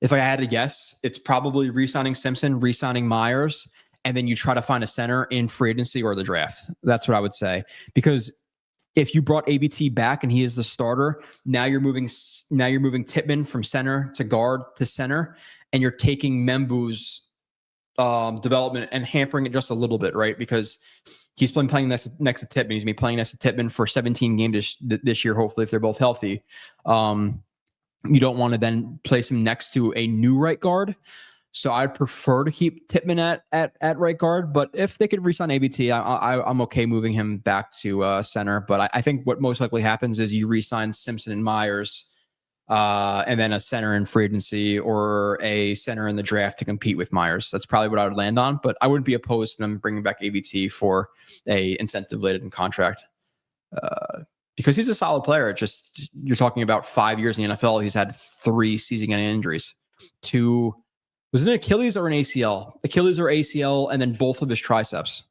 if I had to guess, it's probably re-signing Simpson, re-signing Myers, and then you try to find a center in free agency or the draft. That's what I would say. Because if you brought ABT back and he is the starter, now you're moving Tippmann from center to guard to center, and you're taking Membu's development and hampering it just a little bit, right? Because he's been playing next to Tippmann. He's been playing next to Tippmann for 17 games this year, hopefully, if they're both healthy. You don't want to then place him next to a new right guard. So I'd prefer to keep Tippmann at right guard. But if they could re-sign ABT, I'm okay moving him back to center. But I think what most likely happens is you re-sign Simpson and Myers, and then a center in free agency or a center in the draft to compete with Myers. That's probably what I would land on. But I wouldn't be opposed to them bringing back ABT for a incentive-laden contract. Because he's a solid player. Just you're talking about 5 years in the NFL. He's had 3 season-ending injuries. 2, was it an Achilles or an ACL? Achilles or ACL, and then both of his triceps.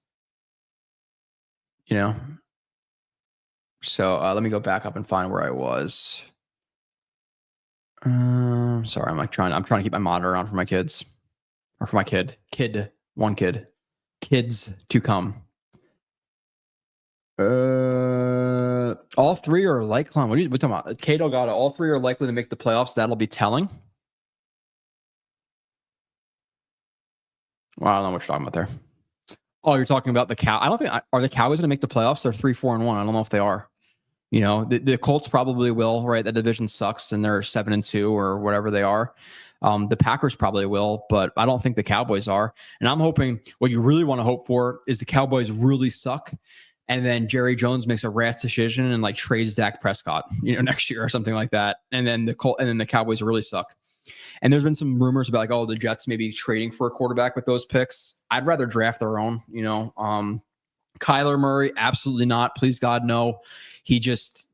So let me go back up and find where I was. Sorry, I'm trying to keep my monitor on for my kids, or for my kids to come. All 3 are likely. What are you talking about? Kate Delgado, all 3 are likely to make the playoffs. That'll be telling. Well, I don't know what you're talking about there. Oh, you're talking about the Cow. I don't think are the Cowboys going to make the playoffs? They're 3-4-1. I don't know if they are. The Colts probably will. Right, the division sucks, and they're 7-2 or whatever they are. The Packers probably will, but I don't think the Cowboys are. And I'm hoping what you really want to hope for is the Cowboys really suck. And then Jerry Jones makes a rash decision and trades Dak Prescott, next year or something like that. And then the Cowboys really suck. And there's been some rumors about the Jets maybe trading for a quarterback with those picks. I'd rather draft their own. Kyler Murray, absolutely not. Please God, no. He's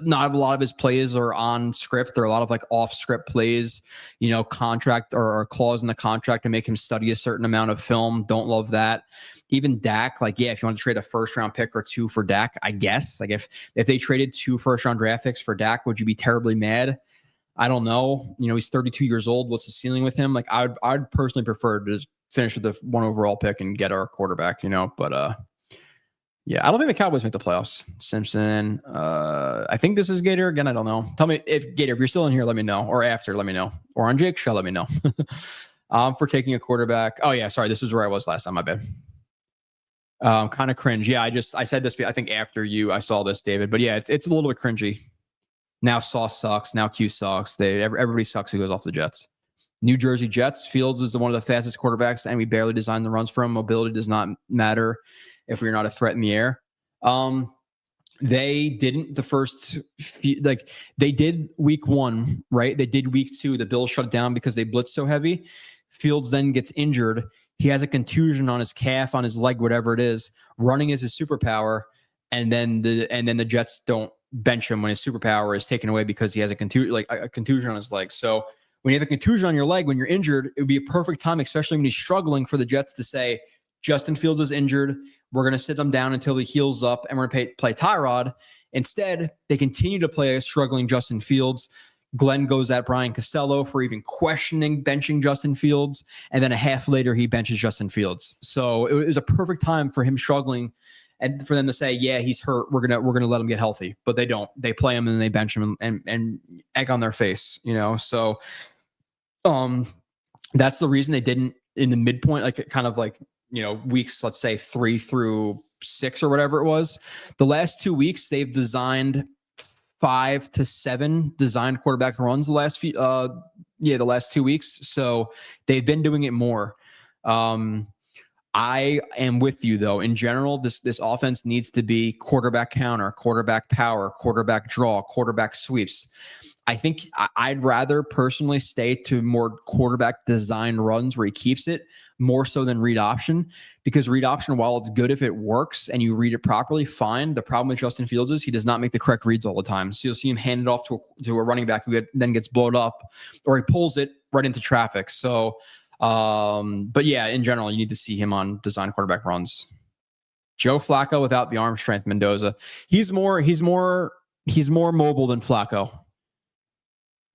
not a lot of his plays are on script. There are a lot of off script plays, contract or a clause in the contract to make him study a certain amount of film. Don't love that. Even Dak, if you want to trade a first round pick or 2 for Dak, I guess if they traded 2 first round draft picks for Dak, would you be terribly mad? I don't know. He's 32 years old. What's the ceiling with him? I'd personally prefer to just finish with the 1 overall pick and get our quarterback, but yeah, I don't think the Cowboys make the playoffs. Simpson, I think this is Gator again. I don't know. Tell me if you're still in here, let me know, or after, let me know, or on Jake's show, let me know. For taking a quarterback. Oh yeah, sorry, this was where I was last time. My bad. Kind of cringe. Yeah, I said this. I think after I saw this, David. But yeah, it's a little bit cringy. Now Sauce sucks. Now Q sucks. Everybody sucks who goes off the Jets. New Jersey Jets. Fields is one of the fastest quarterbacks, and we barely designed the runs for him. Mobility does not matter if we're not a threat in the air. They didn't the first few, they did week 1, right? They did week 2. The Bills shut down because they blitzed so heavy. Fields then gets injured. He has a contusion on his calf, on his leg, whatever it is. Running is his superpower, and then the Jets don't bench him when his superpower is taken away because he has a contusion on his leg. So when you have a contusion on your leg, when you're injured, it would be a perfect time, especially when he's struggling, for the Jets to say, Justin Fields is injured. We're going to sit him down until he heals up, and we're going to play Tyrod. Instead, they continue to play a struggling Justin Fields. Glenn goes at Brian Costello for even questioning benching Justin Fields, and then a half later, he benches Justin Fields. So it was a perfect time for him struggling, and for them to say, "Yeah, he's hurt. We're gonna let him get healthy." But they don't. They play him and they bench him and egg on their face. So, that's the reason they didn't in the midpoint, weeks, let's say 3 through 6 or whatever it was. The last 2 weeks, they've designed 5 to 7 designed quarterback runs the last 2 weeks. So they've been doing it more. I am with you though. In general, this offense needs to be quarterback counter, quarterback power, quarterback draw, quarterback sweeps. I think I'd rather personally stay to more quarterback design runs where he keeps it more so than read option, because read option, while it's good if it works and you read it properly, fine. The problem with Justin Fields is he does not make the correct reads all the time. So you'll see him hand it off to a running back who then gets blown up, or he pulls it right into traffic. So, but yeah, in general, you need to see him on design quarterback runs. Joe Flacco without the arm strength, Mendoza. He's more mobile than Flacco.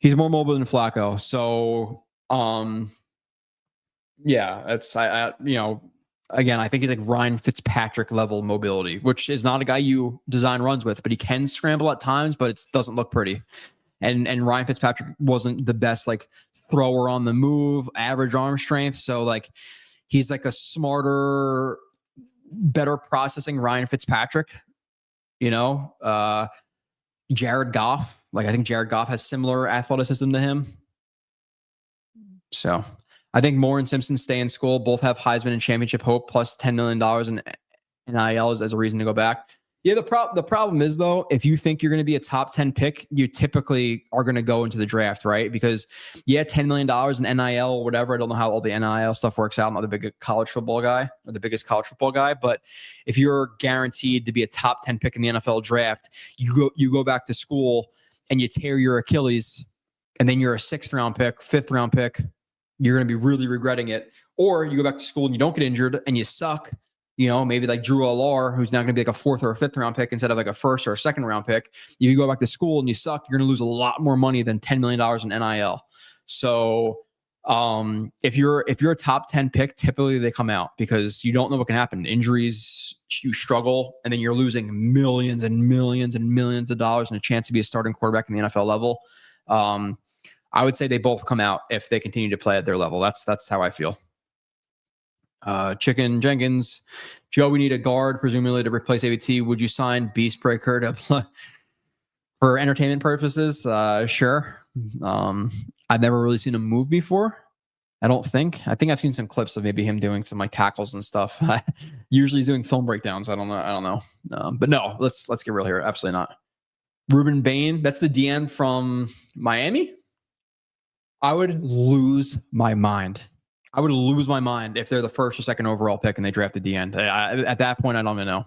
He's more mobile than Flacco. So, yeah, it's, again, I think he's like Ryan Fitzpatrick level mobility, which is not a guy you design runs with, but he can scramble at times, but it doesn't look pretty. And Ryan Fitzpatrick wasn't the best like thrower on the move, average arm strength. So like, he's like a smarter, better processing Ryan Fitzpatrick, Jared Goff. Like, I think Jared Goff has similar athleticism to him. So I think Moore and Simpson stay in school. Both have Heisman and championship hope, plus $10 million in NIL as a reason to go back. Yeah, the problem is, though, if you think you're going to be a top 10 pick, you typically are going to go into the draft, right? Because, yeah, $10 million in NIL or whatever. I don't know how all the NIL stuff works out. I'm not the biggest college football guy, but if you're guaranteed to be a top 10 pick in the NFL draft, you go back to school and you tear your Achilles, and then you're a 6th round pick, 5th round pick, you're going to be really regretting it. Or you go back to school and you don't get injured and you suck. Maybe like Drew Allar, who's now going to be like a 4th or a 5th round pick instead of like a 1st or a 2nd round pick. You go back to school and you suck, you're going to lose a lot more money than $10 million in NIL. So if you're a top 10 pick, typically they come out because you don't know what can happen. Injuries, you struggle, and then you're losing millions and millions and millions of dollars and a chance to be a starting quarterback in the NFL level. I would say they both come out if they continue to play at their level. That's how I feel. Chicken Jenkins, Joe, we need a guard, presumably to replace ABT. Would you sign Beast Breaker for entertainment purposes? Sure. I've never really seen him move before. I think I've seen some clips of maybe him doing some like tackles and stuff. Usually he's doing film breakdowns. I don't know. But no, let's get real here. Absolutely not. Ruben Bain, that's the DN from Miami. I would lose my mind. If they're the 1st or 2nd overall pick and they draft the DN. At that point, I don't even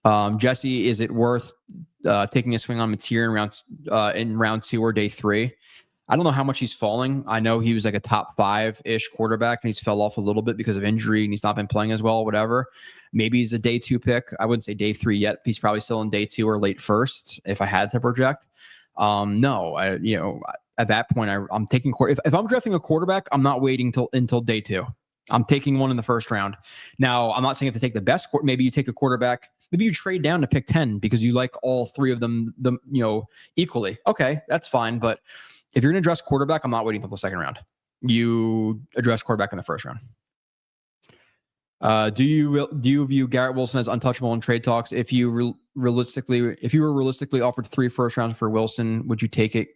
know. Jesse, is it worth taking a swing on Mateer in round 2 or day 3? I don't know how much he's falling. I know he was like a top 5-ish quarterback and he's fell off a little bit because of injury and he's not been playing as well, whatever. Maybe he's a day 2 pick. I wouldn't say day 3 yet. He's probably still in day 2 or late 1st if I had to project. At that point, I'm taking if I'm drafting a quarterback, I'm not waiting until day 2. I'm taking one in the 1st round. Now, I'm not saying you have to take the best. Maybe you take a quarterback. Maybe you trade down to pick 10 because you like all 3 of them, equally. Okay, that's fine. But if you're going to address quarterback, I'm not waiting until the 2nd round. You address quarterback in the 1st round. Do you view Garrett Wilson as untouchable in trade talks? If you were realistically offered 3 first rounds for Wilson, would you take it?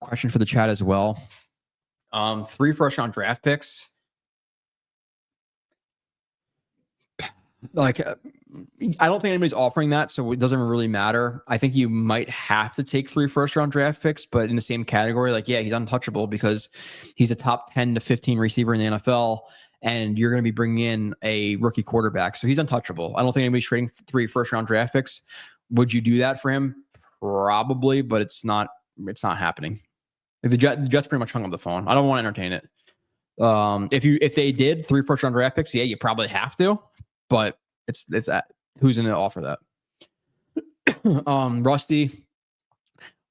Question for the chat as well. 3 first round draft picks. Like, I don't think anybody's offering that, so it doesn't really matter. I think you might have to take 3 first round draft picks, but in the same category, like, yeah, he's untouchable because he's a top 10 to 15 receiver in the NFL, and you're going to be bringing in a rookie quarterback. So he's untouchable. I don't think anybody's trading 3 first round draft picks. Would you do that for him? Probably, but it's not happening. The Jets pretty much hung up the phone. I don't want to entertain it. If they did 3 first round draft picks, yeah, you probably have to, but it's who's going to offer that? Rusty,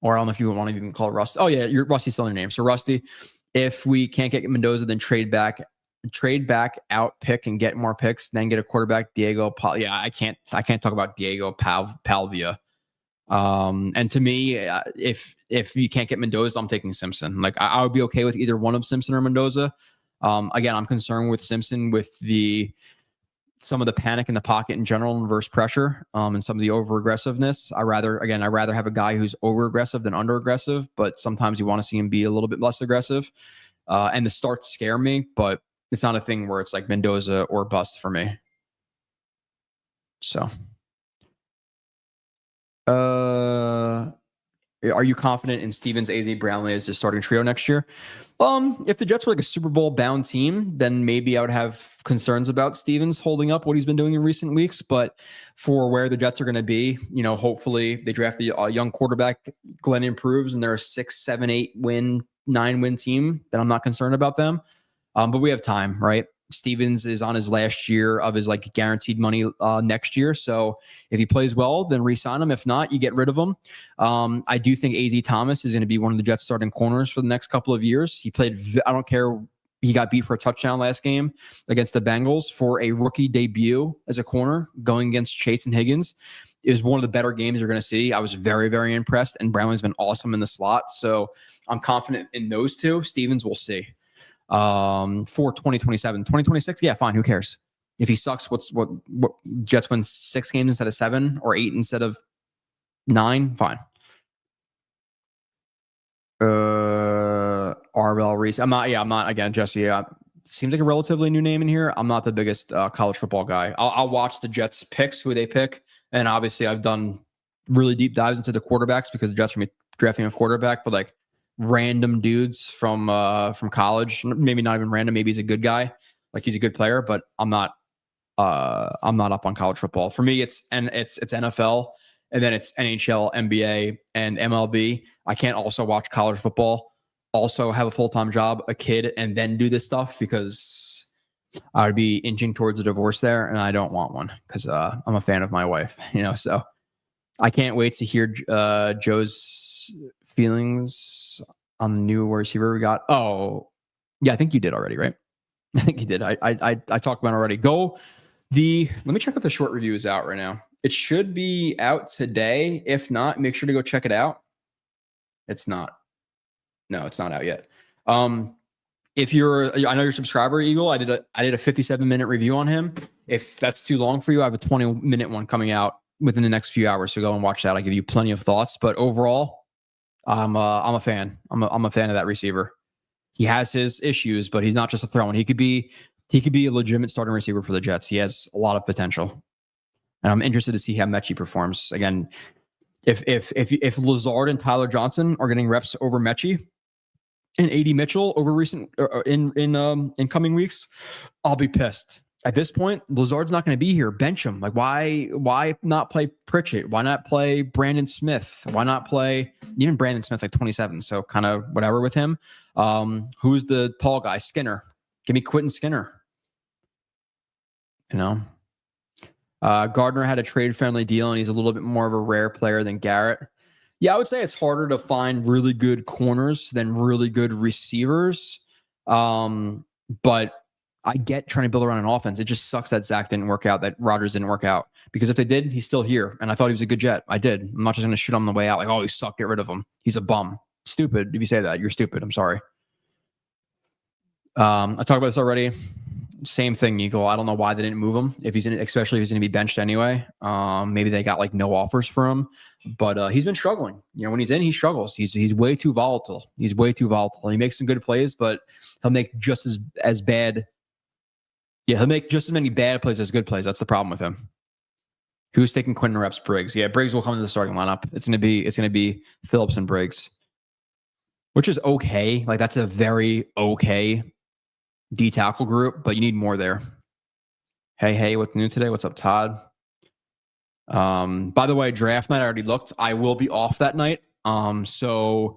or I don't know if you want to even call it Rusty. Oh yeah, Rusty's still in your name. So Rusty, if we can't get Mendoza, then trade back out, pick and get more picks, then get a quarterback. Diego, yeah, I can't talk about Diego Palvia. And to me, if you can't get Mendoza, I'm taking Simpson. Like, I would be okay with either one of Simpson or Mendoza. Again, I'm concerned with Simpson with some of the panic in the pocket in general and reverse pressure, and some of the over aggressiveness. I rather have a guy who's over aggressive than under aggressive, but sometimes you want to see him be a little bit less aggressive. And the starts scare me, but it's not a thing where it's like Mendoza or bust for me. So. Are you confident in Stevens, AZ, Brownlee as the starting trio next year? If the Jets were like a Super Bowl bound team, then maybe I would have concerns about Stevens holding up what he's been doing in recent weeks. But for where the Jets are going to be, hopefully they draft the young quarterback, Glenn improves, and they're a 6, 7, 8 win, 9 win team. Then I'm not concerned about them. But we have time, right? Stevens is on his last year of his like guaranteed money next year. So if he plays well, then re-sign him. If not, you get rid of him. I do think AZ Thomas is going to be one of the Jets starting corners for the next couple of years. He played, I don't care. He got beat for a touchdown last game against the Bengals for a rookie debut as a corner going against Chase and Higgins. It was one of the better games you're going to see. I was very, very impressed, and Brownlee's been awesome in the slot. So I'm confident in those two. Stevens, we'll see. For 2027, 2026, yeah, fine. Who cares? If he sucks, what Jets win 6 games instead of 7 or 8 instead of 9, fine. Arvell Reese. I'm not again, Jesse. Seems like a relatively new name in here. I'm not the biggest college football guy. I'll watch the Jets picks, who they pick. And obviously I've done really deep dives into the quarterbacks because the Jets are drafting a quarterback, but like random dudes from college, maybe not even random. Maybe he's a good guy. Like he's a good player, but I'm not up on college football. For me, it's NFL, and then it's NHL, NBA, and MLB. I can't also watch college football, also have a full-time job, a kid, and then do this stuff because I would be inching towards a divorce there, and I don't want one because I'm a fan of my wife, so I can't wait to hear Joe's feelings on the new receiver we got. Oh, yeah, I think you did already, right? I think you did. I talked about it already. Let me check if the short review is out right now. It should be out today. If not, make sure to go check it out. It's not. No, it's not out yet. If I know you're a subscriber, Eagle. I did a 57-minute review on him. If that's too long for you, I have a 20-minute one coming out within the next few hours. So go and watch that. I'll give you plenty of thoughts. But overall, I'm a fan. I'm a fan of that receiver. He has his issues, but he's not just a throw-in. He could be a legitimate starting receiver for the Jets. He has a lot of potential, and I'm interested to see how Mechie performs. Again, if Lazard and Tyler Johnson are getting reps over Mechie and AD Mitchell over recent in coming weeks, I'll be pissed. At this point, Lazard's not going to be here. Bench him. Like, why not play Pritchett? Why not play Brandon Smith? Why not play even Brandon Smith, like 27? So kind of whatever with him. Who's the tall guy? Skinner. Give me Quentin Skinner. Gardner had a trade-friendly deal, and he's a little bit more of a rare player than Garrett. Yeah, I would say it's harder to find really good corners than really good receivers. But I get trying to build around an offense. It just sucks that Zach didn't work out, that Rodgers didn't work out. Because if they did, he's still here. And I thought he was a good Jet. I did. I'm not just going to shit on the way out like, oh, he sucked, get rid of him. He's a bum. Stupid. If you say that, you're stupid. I'm sorry. I talked about this already. Same thing, Eagle. I don't know why they didn't move him. Especially if he's going to be benched anyway. Maybe they got like no offers for him. But he's been struggling. When he's in, he struggles. He's way too volatile. He makes some good plays, but he'll make just as bad. Yeah, he'll make just as many bad plays as good plays. That's the problem with him. Who's taking Quentin reps? Briggs. Yeah, Briggs will come into the starting lineup. It's gonna be Phillips and Briggs, which is okay. Like that's a very okay D tackle group, but you need more there. Hey, what's new today? What's up, Todd? By the way, draft night, I already looked. I will be off that night. So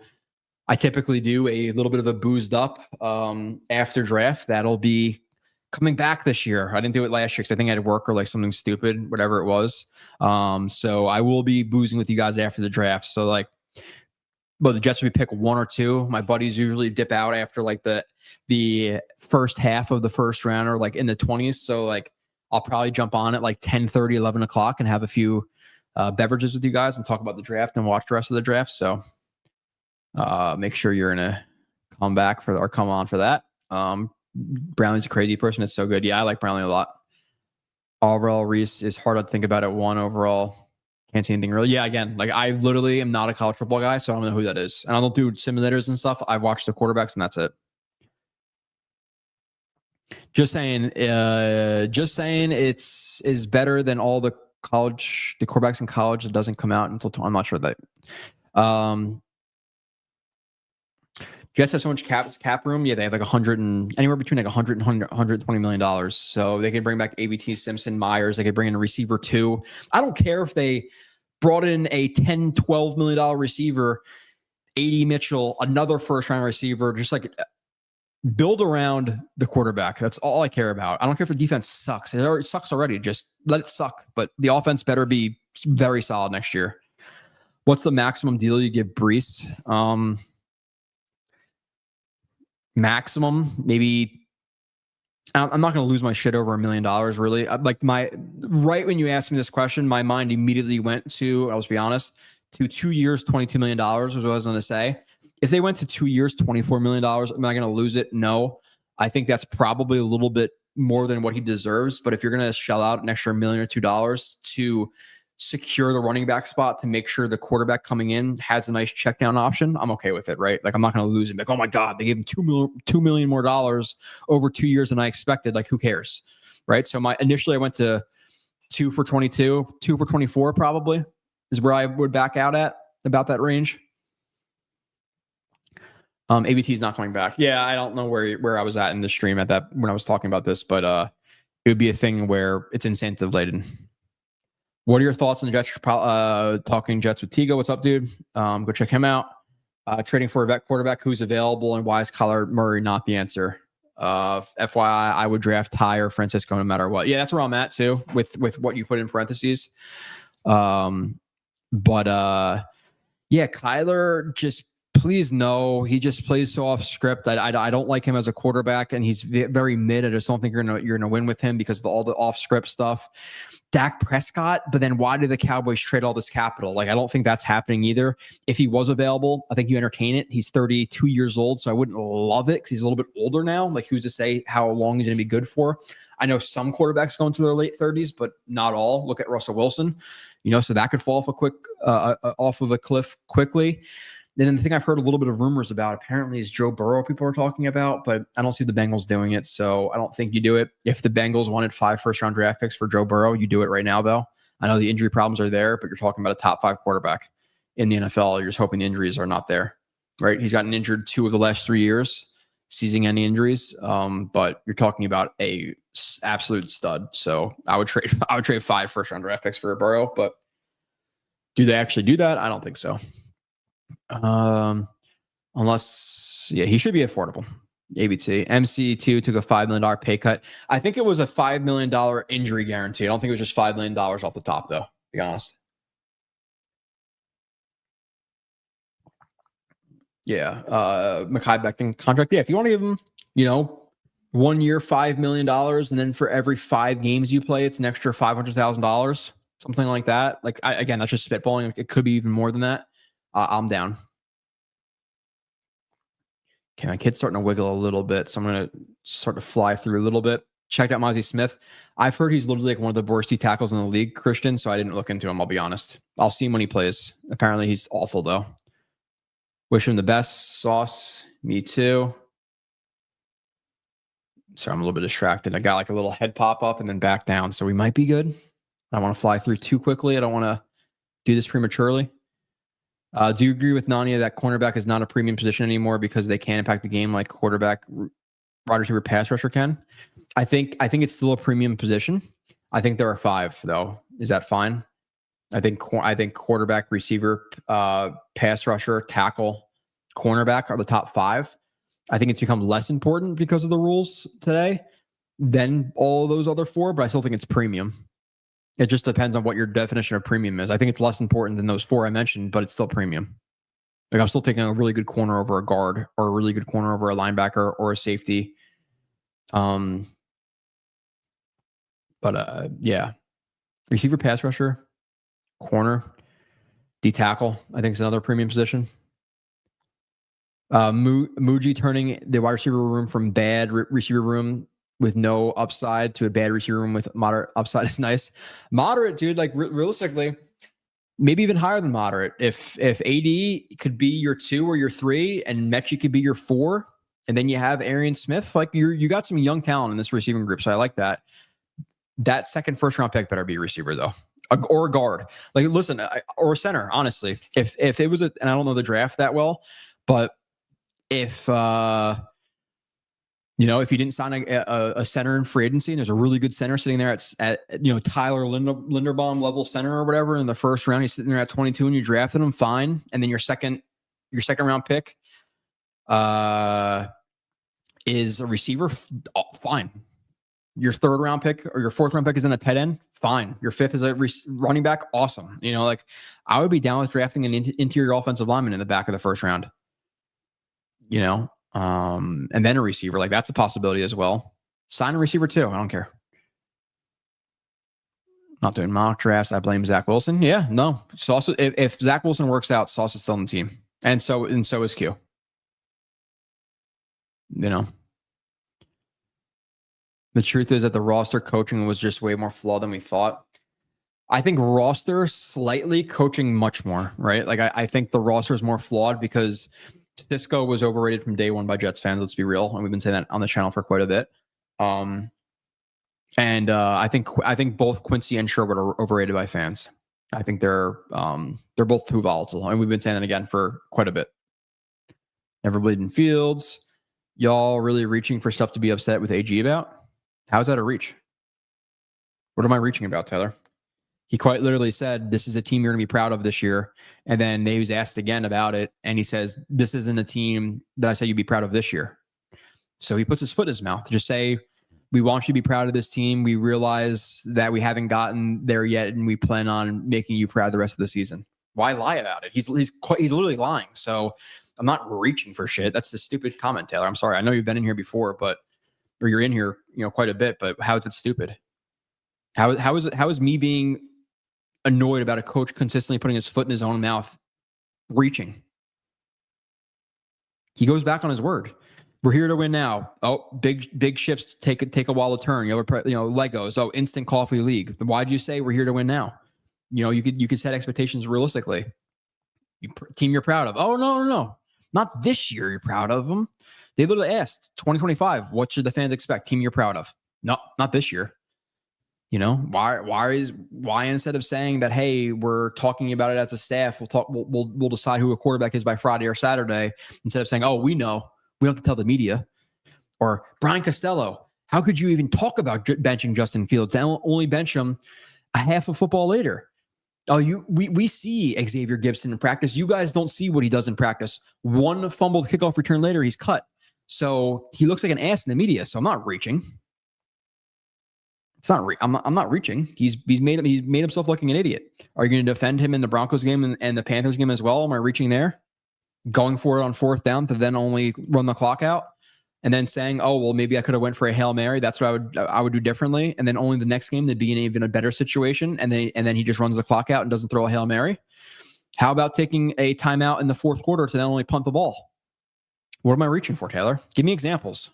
I typically do a little bit of a boozed up after draft. That'll be coming back this year. I didn't do it last year because I think I had work or like something stupid, whatever it was. So I will be boozing with you guys after the draft. So like, the Jets would pick 1 or 2. My buddies usually dip out after like the first half of the first round or like in the 20s. So like I'll probably jump on at like 10:30, 11 o'clock and have a few beverages with you guys and talk about the draft and watch the rest of the draft. So make sure you're gonna come on for that. Brownlee's a crazy person. It's so good. Yeah, I like Brownlee a lot. Overall, Reese is hard to think about at 1 overall. Can't see anything really. Yeah, again, like I literally am not a college football guy, so I don't know who that is. And I don't do simulators and stuff. I've watched the quarterbacks and that's it. Just saying it's better than all the quarterbacks in college that doesn't come out until I'm not sure that. Jets have so much cap room. Yeah, they have like 100 and anywhere between like 100 and 120 million dollars. So they can bring back ABT, Simpson, Myers. They could bring in a receiver too. I don't care if they brought in a 10, 12 million dollar receiver, AD Mitchell, another first round receiver, just like build around the quarterback. That's all I care about. I don't care if the defense sucks. It already sucks already. Just let it suck. But the offense better be very solid next year. What's the maximum deal you give Brees? Maximum, maybe. I'm not going to lose my shit over $1 million, really. Right when you asked me this question, my mind immediately went to, I'll just be honest, to 2 years, $22 million was what I was going to say. If they went to 2 years, $24 million, am I going to lose it? No. I think that's probably a little bit more than what he deserves. But if you're going to shell out an extra $1 million or $2 to secure the running back spot to make sure the quarterback coming in has a nice check down option, I'm okay with it, right? Like, I'm not going to lose him. Like, oh my God, they gave him $2 million more over 2 years than I expected. Like, who cares, right? So initially I went to 2 for 22, 2 for 24 probably is where I would back out at, about that range. ABT is not coming back. Yeah, I don't know where I was at in the stream at that when I was talking about this, but it would be a thing where it's incentive laden. What are your thoughts on the Jets? Talking Jets with Tigo. What's up, dude? Go check him out. Trading for a vet quarterback who's available, and why is Kyler Murray not the answer? FYI, I would draft Ty or Francisco no matter what. Yeah, that's where I'm at too with what you put in parentheses. Yeah, Kyler, just please no. He just plays so off script. I don't like him as a quarterback, and he's very mid. I just don't think you're gonna win with him because of all the off script stuff. Dak Prescott, but then why did the Cowboys trade all this capital? Like, I don't think that's happening either. If he was available, I think you entertain it. He's 32 years old, so I wouldn't love it because he's a little bit older now. Like, who's to say how long he's going to be good for? I know some quarterbacks go into their late 30s, but not all. Look at Russell Wilson, so that could fall off of a cliff quickly. And then the thing I've heard a little bit of rumors about apparently is Joe Burrow people are talking about, but I don't see the Bengals doing it. So I don't think you do it. If the Bengals wanted 5 first-round draft picks for Joe Burrow, you do it right now, though. I know the injury problems are there, but you're talking about a top 5 quarterback in the NFL. You're just hoping the injuries are not there, right? He's gotten injured 2 of the last 3 years, seizing any injuries. But you're talking about a absolute stud. So I would trade 5 first-round draft picks for a Burrow, but do they actually do that? I don't think so. Unless, he should be affordable. ABT. MC2 took a $5 million pay cut. I think it was a $5 million injury guarantee. I don't think it was just $5 million off the top, though, to be honest. Yeah. Mekhi Becton contract. Yeah. If you want to give him, 1 year, $5 million, and then for every 5 games you play, it's an extra $500,000, something like that. Like, again, that's just spitballing. It could be even more than that. I'm down. Okay, my kid's starting to wiggle a little bit, so I'm going to start to fly through a little bit. Checked out Mozzie Smith. I've heard he's literally like one of the worst tackles in the league, Christian, so I didn't look into him, I'll be honest. I'll see him when he plays. Apparently, he's awful, though. Wish him the best. Sauce. Me too. Sorry, I'm a little bit distracted. I got like a little head pop up and then back down, so we might be good. I don't want to fly through too quickly. I don't want to do this prematurely. Do you agree with Nania that cornerback is not a premium position anymore because they can't impact the game like quarterback, wide receiver, pass rusher can? I think it's still a premium position. I think there are 5 though. Is that fine? I think quarterback, receiver, pass rusher, tackle, cornerback are the top 5. I think it's become less important because of the rules today than all of those other 4, but I still think it's premium. It just depends on what your definition of premium is. I think it's less important than those 4 I mentioned, but it's still premium. Like, I'm still taking a really good corner over a guard, or a really good corner over a linebacker or a safety. Yeah. Receiver, pass rusher, corner, D tackle, I think is another premium position. Muji turning the wide receiver room from bad receiver room with no upside to a bad receiver room with moderate upside is nice. Moderate, dude, like realistically, maybe even higher than moderate. If AD could be your 2 or your 3 and Mechie could be your 4, and then you have Arian Smith, like you got some young talent in this receiving group. So I like that. That second first round pick better be a receiver though. or a guard. Like, listen, or a center, honestly. If it was and I don't know the draft that well, but if if you didn't sign a center in free agency, and there's a really good center sitting there at Tyler Linderbaum level center or whatever in the first round, he's sitting there at 22 and you drafted him, fine. And then your second round pick is a receiver, fine. Your third round pick or your fourth round pick is in a tight end, fine. Your fifth is a running back, awesome. Like, I would be down with drafting an interior offensive lineman in the back of the first round. And then a receiver, like, that's a possibility as well. Sign a receiver too. I don't care. Not doing mock drafts. I blame Zach Wilson. Yeah, no. Sauce, if Zach Wilson works out, Sauce is still on the team, and so is Q. The truth is that the roster coaching was just way more flawed than we thought. I think roster slightly, coaching much more, right? Like, I think the roster is more flawed because Cisco was overrated from day one by Jets fans. Let's be real, and we've been saying that on the channel for quite a bit. I think both Quincy and Sherwood are overrated by fans. I think they're both too volatile, and we've been saying that again for quite a bit. Never believed in Fields. Y'all really reaching for stuff to be upset with AG about? How's that a reach? What am I reaching about, Tyler? He quite literally said, this is a team you're going to be proud of this year. And then he was asked again about it. And he says, this isn't a team that I said you'd be proud of this year. So he puts his foot in his mouth to just say, we want you to be proud of this team. We realize that we haven't gotten there yet, and we plan on making you proud the rest of the season. Why lie about it? He's literally lying. So I'm not reaching for shit. That's a stupid comment, Taylor. I'm sorry. I know you've been in here before, or you're in here, quite a bit, but how is it stupid? How is me being annoyed about a coach consistently putting his foot in his own mouth reaching? He goes back on his word. We're here to win now. Oh, big ships take a while to turn. Legos. Oh, instant coffee league. Why'd you say we're here to win now? You could set expectations realistically. Team you're proud of. Oh, no. Not this year you're proud of them. They literally asked 2025, what should the fans expect? Team you're proud of. No, not this year. Why instead of saying that, hey, we're talking about it as a staff, we'll decide who a quarterback is by Friday or Saturday, instead of saying, oh, we know, we don't have to tell the media. Or Brian Costello, how could you even talk about benching Justin Fields? They only bench him a half of football later. Oh, we see Xavier Gibson in practice. You guys don't see what he does in practice. One fumbled kickoff return later, he's cut. So he looks like an ass in the media. So I'm not reaching. It's not. I'm not reaching. He's made himself looking an idiot. Are you going to defend him in the Broncos game and the Panthers game as well? Am I reaching there? Going for it on fourth down to then only run the clock out, and then saying, "Oh, well, maybe I could have went for a Hail Mary. That's what I would do differently." And then only the next game to be in even a better situation, and then he just runs the clock out and doesn't throw a Hail Mary. How about taking a timeout in the fourth quarter to then only punt the ball? What am I reaching for, Taylor? Give me examples.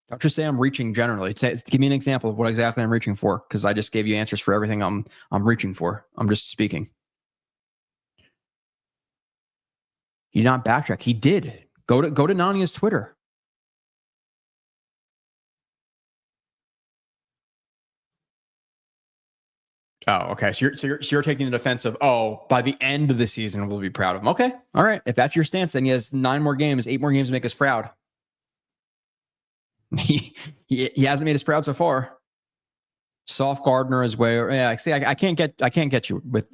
Don't just say I'm reaching generally. Give me an example of what exactly I'm reaching for, because I just gave you answers for everything I'm reaching for. I'm just speaking. He did not backtrack. He did. Go to Nania's Twitter. Oh, okay. So you're taking the defense of, oh, by the end of the season we'll be proud of him. Okay, all right. If that's your stance, then he has 8 more games to make us proud. He hasn't made us proud so far. Soft Gardner as well. Yeah, see, I can't get you with.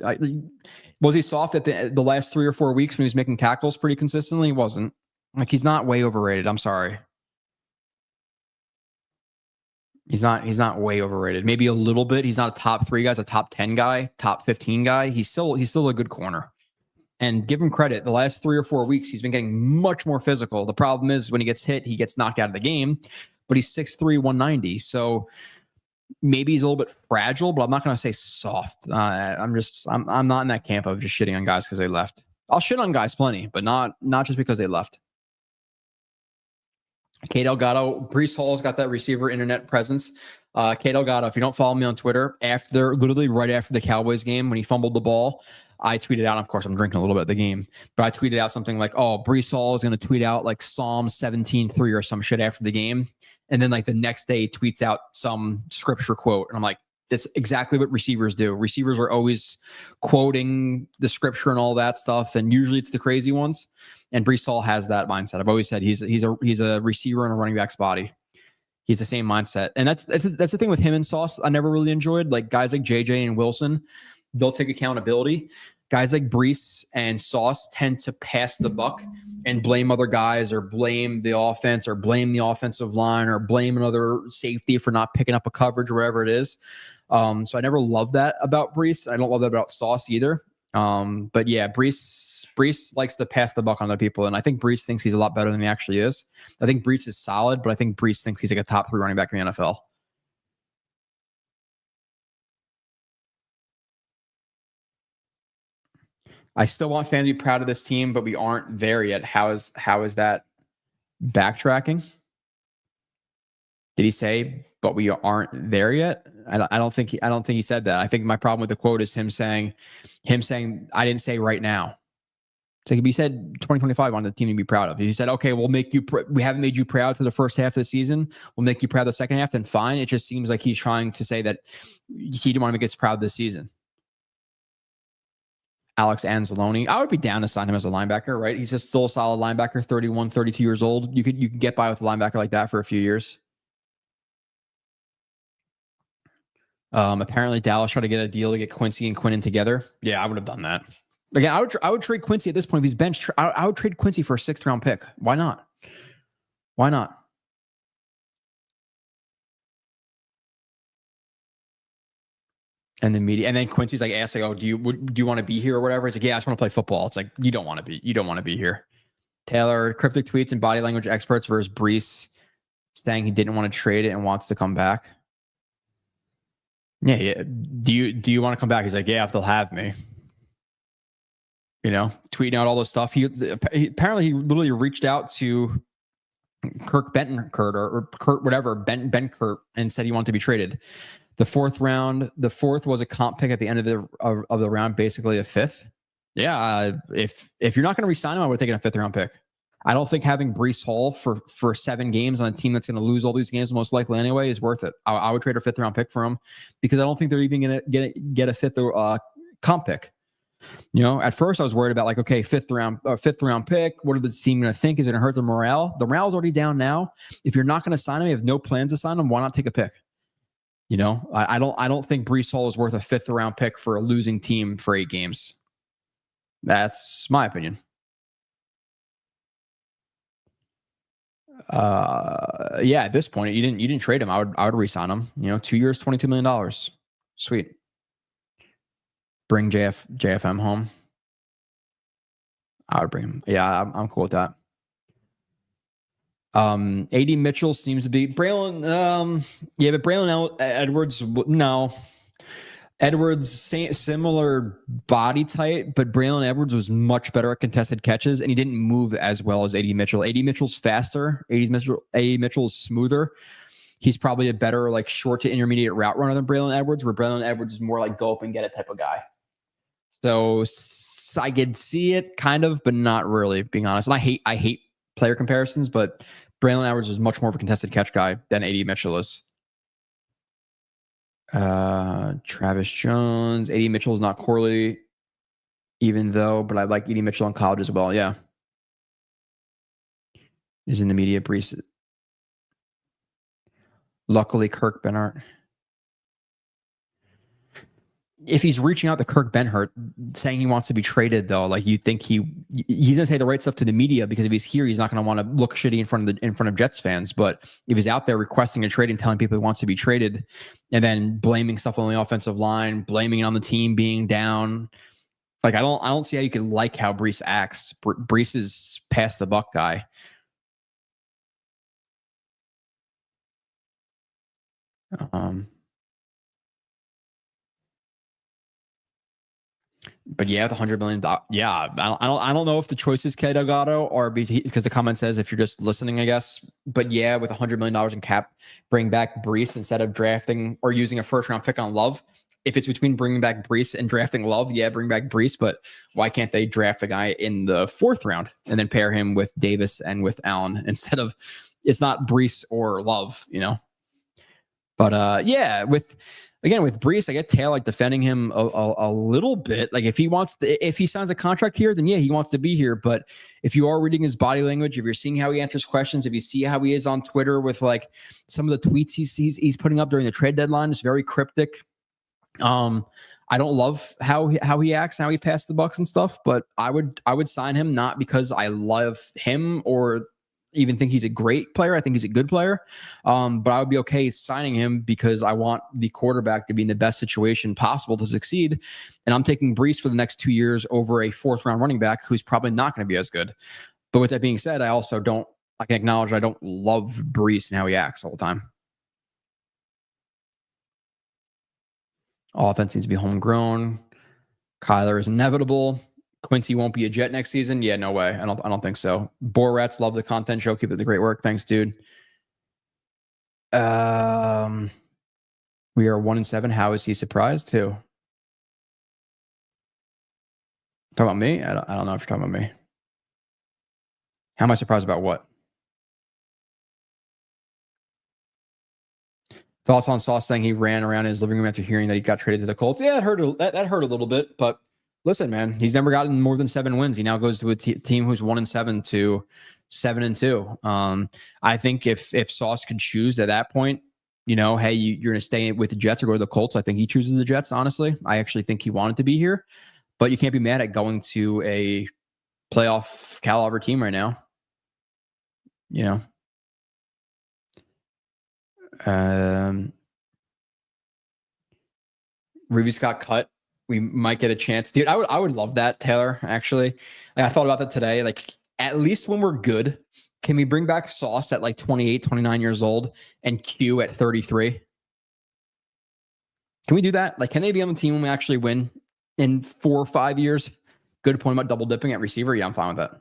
Was he soft at the last 3 or 4 weeks when he was making tackles pretty consistently? He wasn't. Like, he's not way overrated. I'm sorry. He's not way overrated. Maybe a little bit. He's not a top 3 guy. He's a top 10 guy, top 15 guy. He's still a good corner. And give him credit. The last 3 or 4 weeks, he's been getting much more physical. The problem is when he gets hit, he gets knocked out of the game. But he's 6'3", 190. So maybe he's a little bit fragile, but I'm not going to say soft. I'm not in that camp of just shitting on guys because they left. I'll shit on guys plenty, but not just because they left. Kate Delgado, Breece Hall's got that receiver internet presence. Kate Delgado, if you don't follow me on Twitter, literally right after the Cowboys game when he fumbled the ball, I tweeted out, of course, I'm drinking a little bit of the game, but I tweeted out something like, oh, Breece Hall is going to tweet out like Psalm 17:3 or some shit after the game. And then like the next day he tweets out some scripture quote. And I'm like, that's exactly what receivers do. Receivers are always quoting the scripture and all that stuff, and usually it's the crazy ones. And Breece Hall has that mindset. I've always said he's a receiver in a running back's body. He's the same mindset, and that's the thing with him and Sauce. I never really enjoyed, like, guys like JJ and Wilson. They'll take accountability. Guys like Breece and Sauce tend to pass the buck and blame other guys, or blame the offense, or blame the offensive line, or blame another safety for not picking up a coverage, or wherever it is. So I never loved that about Breece. I don't love that about Sauce either. But yeah, Breece likes to pass the buck on other people, and I think Breece thinks he's a lot better than he actually is. I think Breece is solid, but I think Breece thinks he's like a top 3 running back in the NFL. I still want fans to be proud of this team, but we aren't there yet. How is that backtracking? Did he say, but we aren't there yet? I don't think he said that. I think my problem with the quote is him saying, I didn't say right now. It's like, if he said 2025 on the team to be proud of, if he said, okay, we haven't made you proud for the first half of the season, we'll make you proud the second half, then fine. It just seems like he's trying to say that he didn't want to make us proud this season. Alex Anzalone, I would be down to sign him as a linebacker, right? He's just still a solid linebacker, 31, 32 years old. You could get by with a linebacker like that for a few years. Apparently Dallas tried to get a deal to get Quincy and Quinnen together. Yeah, I would have done that. Again, I would trade Quincy at this point if he's benched. I would trade Quincy for a 6th round pick. Why not? Why not? And then Quincy's like, asked, like, oh, do you want to be here or whatever? It's like, yeah, I just want to play football. It's like, you don't want to be here. Taylor, cryptic tweets and body language experts versus Breece saying he didn't want to trade it and wants to come back. Yeah. Do you want to come back? He's like, yeah, if they'll have me. Tweeting out all this stuff. He apparently he literally reached out to Kurt Benkert or Kurt whatever Benkert and said he wanted to be traded. The 4th was a comp pick at the end of the round, basically a 5th. Yeah, if you're not going to resign him, I would have taken a 5th round pick. I don't think having Breece Hall for 7 games on a team that's going to lose all these games most likely anyway is worth it. I would trade a 5th round pick for him, because I don't think they're even going to get a 5th comp pick. At first I was worried about, like, okay, 5th round pick. What are the team going to think? Is it going to hurt the morale? The morale's already down now. If you're not going to sign him, you have no plans to sign him, why not take a pick? I don't think Breece Hall is worth a 5th round pick for a losing team for 8 games. That's my opinion. Yeah, at this point, you didn't trade him. I would re-sign him. 2 years, $22 million. Sweet. Bring JFM home. I would bring him. Yeah, I'm cool with that. AD Mitchell seems to be Braylon. Yeah, but Braylon Edwards, no. Edwards, similar body type, but Braylon Edwards was much better at contested catches, and he didn't move as well as AD Mitchell. AD Mitchell's faster. AD Mitchell is smoother. He's probably a better, like, short to intermediate route runner than Braylon Edwards, where Braylon Edwards is more like go up and get it type of guy. So I could see it kind of, but not really, being honest. And I hate player comparisons, but Braylon Edwards is much more of a contested catch guy than AD Mitchell is. Travis Jones, AD Mitchell is not Corley, even though, but I like AD Mitchell in college as well. Yeah. He's in the media. Breece. Luckily, Kirk Benhart. If he's reaching out to Kirk Benhart saying he wants to be traded, though, like, you think he's going to say the right stuff to the media, because if he's here, he's not going to want to look shitty in front of Jets fans. But if he's out there requesting a trade and telling people he wants to be traded, and then blaming stuff on the offensive line, blaming it on the team being down, like, I don't see how you could like how Breece acts. Breece is past the buck guy. But yeah, the $100 million. Yeah, I don't know if the choice is K Delgado or because the comment says if you're just listening, I guess. But yeah, with $100 million in cap, bring back Breece instead of drafting or using a 1st round pick on Love. If it's between bringing back Breece and drafting Love, yeah, bring back Breece. But why can't they draft the guy in the 4th round and then pair him with Davis and with Allen instead of, it's not Breece or Love, But yeah, with again, with Brees, I get Taylor like defending him a little bit. Like if he signs a contract here, then yeah, he wants to be here. But if you are reading his body language, if you're seeing how he answers questions, if you see how he is on Twitter with like some of the tweets he's putting up during the trade deadline, it's very cryptic. I don't love how he acts, how he passed the Bucs and stuff, but I would sign him, not because I love him or even think he's a great player. I think he's a good player. But I would be okay signing him because I want the quarterback to be in the best situation possible to succeed. And I'm taking Brees for the next 2 years over a 4th round running back who's probably not going to be as good. But with that being said, I can acknowledge I don't love Brees and how he acts all the time. Offense needs to be homegrown. Kyler is inevitable. Quincy won't be a Jet next season. Yeah, no way. I don't think so. Borat's love the content show. Keep up the great work. Thanks, dude. We are 1-7. How is he surprised too? Talking about me? I don't know if you're talking about me. How am I surprised about what? Thoughts on Sauce saying he ran around in his living room after hearing that he got traded to the Colts? Yeah, that hurt a little bit, but listen, man, he's never gotten more than 7 wins. He now goes to a team who's 1-7 to 7-2. I think if Sauce could choose at that point, hey, you're going to stay with the Jets or go to the Colts, I think he chooses the Jets, honestly. I actually think he wanted to be here, but you can't be mad at going to a playoff caliber team right now. Reeves got cut. We might get a chance. Dude, I would love that, Taylor, actually. I thought about that today. Like, at least when we're good, can we bring back Sauce at like 28, 29 years old and Q at 33? Can we do that? Like, can they be on the team when we actually win in 4 or 5 years? Good point about double dipping at receiver. Yeah, I'm fine with that.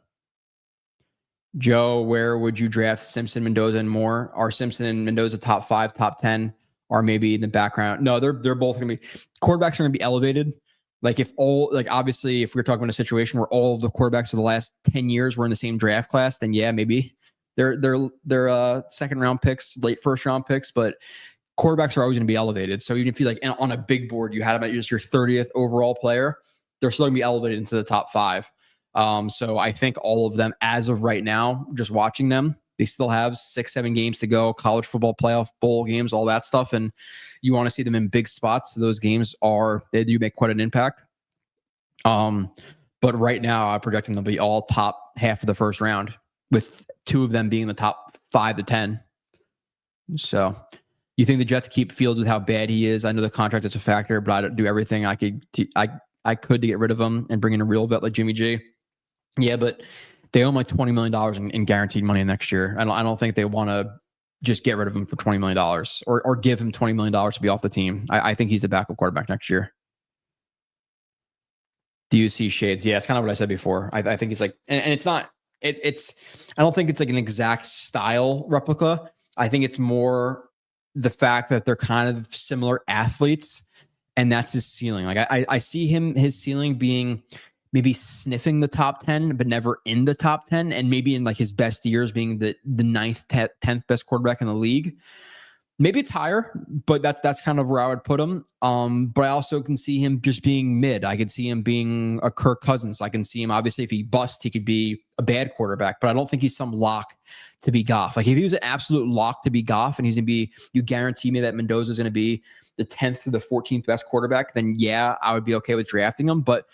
Joe, where would you draft Simpson, Mendoza, and Moore? Are Simpson and Mendoza top 5, top 10, or maybe in the background? No, they're both going to be quarterbacks are going to be elevated. Like obviously if we're talking about a situation where all of the quarterbacks for the last 10 years were in the same draft class, then yeah, maybe they're second round picks, late first round picks, but quarterbacks are always going to be elevated. So even if you like on a big board, you had about just your 30th overall player, they're still going to be elevated into the top 5. So I think all of them, as of right now, just watching them, they still have 6-7 games to go, college football playoff, bowl games, all that stuff. And you want to see them in big spots. So those games they do make quite an impact. But right now I'm projecting they'll be all top half of the first round, with 2 of them being the top 5 to 10. So you think the Jets keep Fields with how bad he is? I know the contract is a factor, but I don't do everything I could to get rid of him and bring in a real vet like Jimmy G. Yeah, but they own like $20 million in guaranteed money next year. I don't think they want to just get rid of him for $20 million or give him $20 million to be off the team. I think he's the backup quarterback next year. Do you see shades? Yeah, it's kind of what I said before. I think he's like, and it's not, it's, I don't think it's like an exact style replica. I think it's more the fact that they're kind of similar athletes, and that's his ceiling. Like I see his ceiling being maybe sniffing the top 10, but never in the top 10. And maybe in like his best years being the 9th, 10th best quarterback in the league. Maybe it's higher, but that's kind of where I would put him. But I also can see him just being mid. I could see him being a Kirk Cousins. I can see him, obviously, if he busts, he could be a bad quarterback, but I don't think he's some lock to be Goff. Like if he was an absolute lock to be Goff and he's going to be, you guarantee me that Mendoza is going to be the 10th to the 14th best quarterback, then yeah, I would be okay with drafting him. But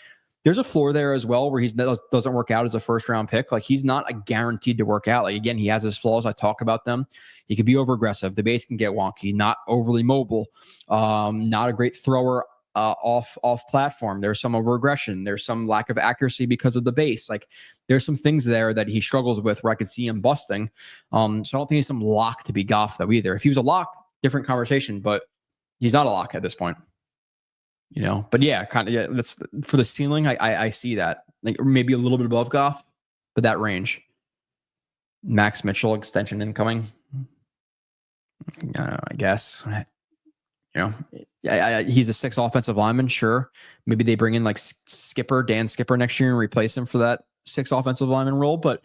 there's a floor there as well where he doesn't work out as a first round pick. Like he's not a guaranteed to work out. Like again, he has his flaws. I talked about them. He could be over aggressive. The base can get wonky, not overly mobile, not a great thrower off platform. There's some over aggression. There's some lack of accuracy because of the base. Like there's some things there that he struggles with where I could see him busting. So I don't think he's some lock to be Goff though either. If he was a lock, different conversation, but he's not a lock at this point. But yeah, kind of, yeah, that's for the ceiling. I see that, like maybe a little bit above Goff, but that range. Max Mitchell extension incoming. I guess, he's a 6 offensive lineman. Sure. Maybe they bring in like Dan Skipper next year and replace him for that 6 offensive lineman role. But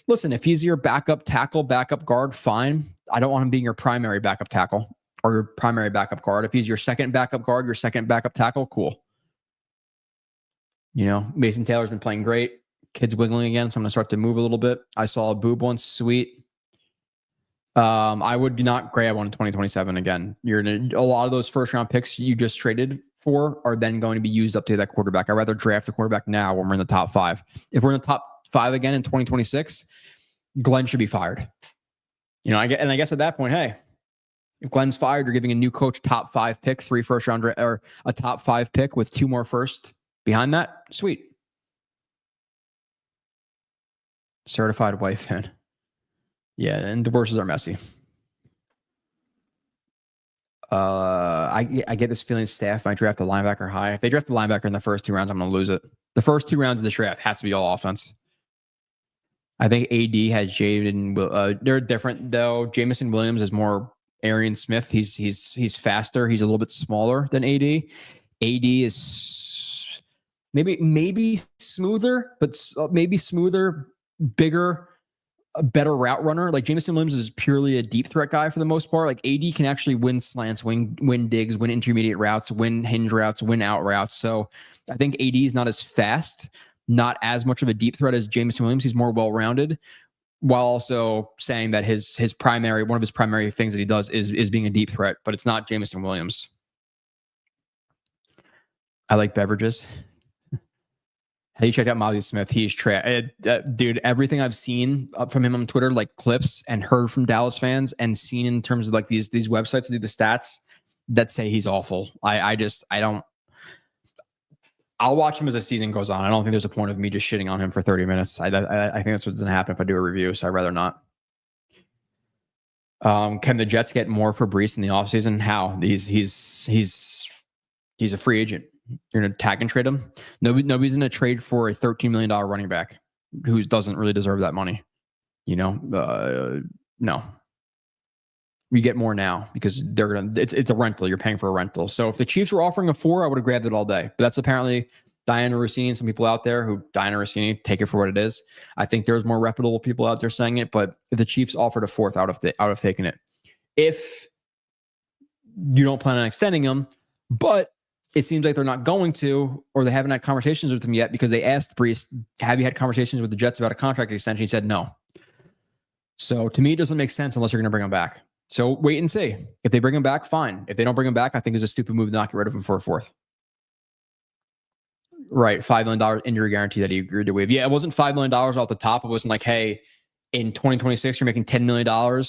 listen, if he's your backup tackle, backup guard, fine. I don't want him being your primary backup tackle or your primary backup guard. If he's your second backup guard, your second backup tackle, cool. You know, Mason Taylor's been playing great. Kid's wiggling again, so I'm going to start to move a little bit. I saw a boob once, sweet. I would not grab one in 2027 again. A lot of those first round picks you just traded for are then going to be used up to that quarterback. I'd rather draft a quarterback now when we're in the top 5. If we're in the top 5 again in 2026, Glenn should be fired. You know, I guess at that point, hey, if Glenn's fired, you're giving a new coach top 5 pick, 3 first round, or a top 5 pick with 2 more first behind that. Sweet. Certified white fan. Yeah, and divorces are messy. I get this feeling staff might draft the linebacker high. If they draft the linebacker in the first 2 rounds, I'm going to lose it. The first 2 rounds of the draft has to be all offense. I think AD has Jaden. They're different though. Jameson Williams is more Arian Smith. He's faster. He's a little bit smaller than AD. AD is maybe smoother, but maybe smoother, bigger, a better route runner. Like Jameson Williams is purely a deep threat guy for the most part. Like AD can actually win slants, win digs, win intermediate routes, win hinge routes, win out routes. So I think AD is not as fast, not as much of a deep threat as Jameson Williams. He's more well-rounded, while also saying that one of his primary things that he does is being a deep threat, but it's not Jameson Williams. I like beverages. Have you checked out Mazi Smith? He's dude. Everything I've seen from him on Twitter, like clips, and heard from Dallas fans, and seen in terms of like these websites that do the stats that say he's awful. I don't. I'll watch him as the season goes on. I don't think there's a point of me just shitting on him for 30 minutes. I think that's what's going to happen if I do a review. So I'd rather not. Can the Jets get more for Breece in the offseason? How? He's a free agent. You're going to tag and trade him. Nobody's going to trade for a $13 million running back who doesn't really deserve that money. You know, no. You get more now because it's a rental. You're paying for a rental. So if the Chiefs were offering a 4, I would have grabbed it all day. But that's apparently Diana Rossini and some people out there who Diana Rossini, take it for what it is. I think there's more reputable people out there saying it. But if the Chiefs offered a 4th, I would have taken it. If you don't plan on extending him, but it seems like they're not going to, or they haven't had conversations with him yet because they asked Breece, have you had conversations with the Jets about a contract extension? He said no. So to me, it doesn't make sense unless you're going to bring him back. So wait and see. If they bring him back, fine. If they don't bring him back, I think it's a stupid move to not get rid of him for a 4th. Right. $5 million injury guarantee that he agreed to waive. Yeah, it wasn't $5 million off the top. It wasn't like, hey, in 2026, you're making $10 million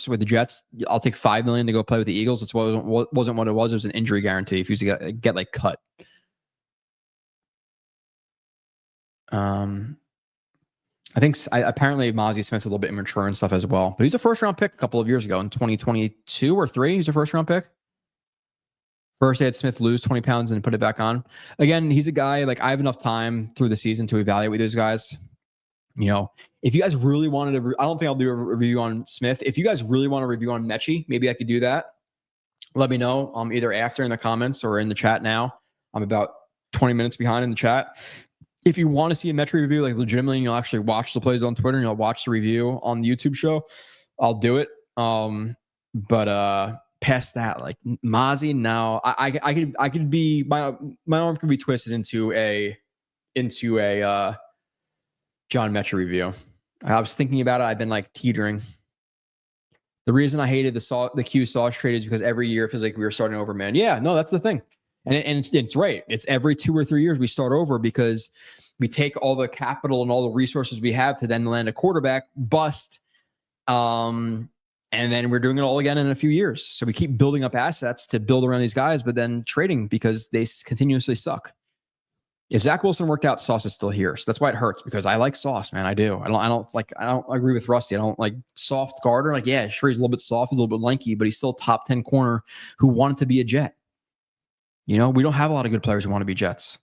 with the Jets. I'll take $5 million to go play with the Eagles. That's wasn't what it was. It was an injury guarantee if you used to get like cut. I think apparently Mazi Smith's a little bit immature and stuff as well, but he's a first round pick a couple of years ago in 2022 or 3. He's a first round pick. First, they had Smith lose 20 pounds and put it back on. Again, he's a guy, like, I have enough time through the season to evaluate those guys. You know, if you guys really wanted to, I don't think I'll do a review on Smith. If you guys really want to review on Mechie, maybe I could do that. Let me know either after in the comments or in the chat now. I'm about 20 minutes behind in the chat. If you want to see a Mechie review, like legitimately, you'll actually watch the plays on Twitter and you'll watch the review on the YouTube show, I'll do it. But past that, like Mazi, now I could be, my arm could be twisted into a John Mechie review. I was thinking about it. I've been like teetering. The reason I hated the Q Sauce trade is because every year it feels like we were starting over, man. Yeah, no, that's the thing. And it's right. It's every 2 or 3 years we start over because we take all the capital and all the resources we have to then land a quarterback, bust, and then we're doing it all again in a few years. So we keep building up assets to build around these guys, but then trading because they continuously suck. If Zach Wilson worked out, Sauce is still here. So that's why it hurts, because I like Sauce, man. I do. I don't agree with Rusty. I don't like soft Gardner. Like, yeah, sure, he's a little bit soft, he's a little bit lanky, but he's still top 10 corner who wanted to be a Jet. You know, we don't have a lot of good players who want to be Jets.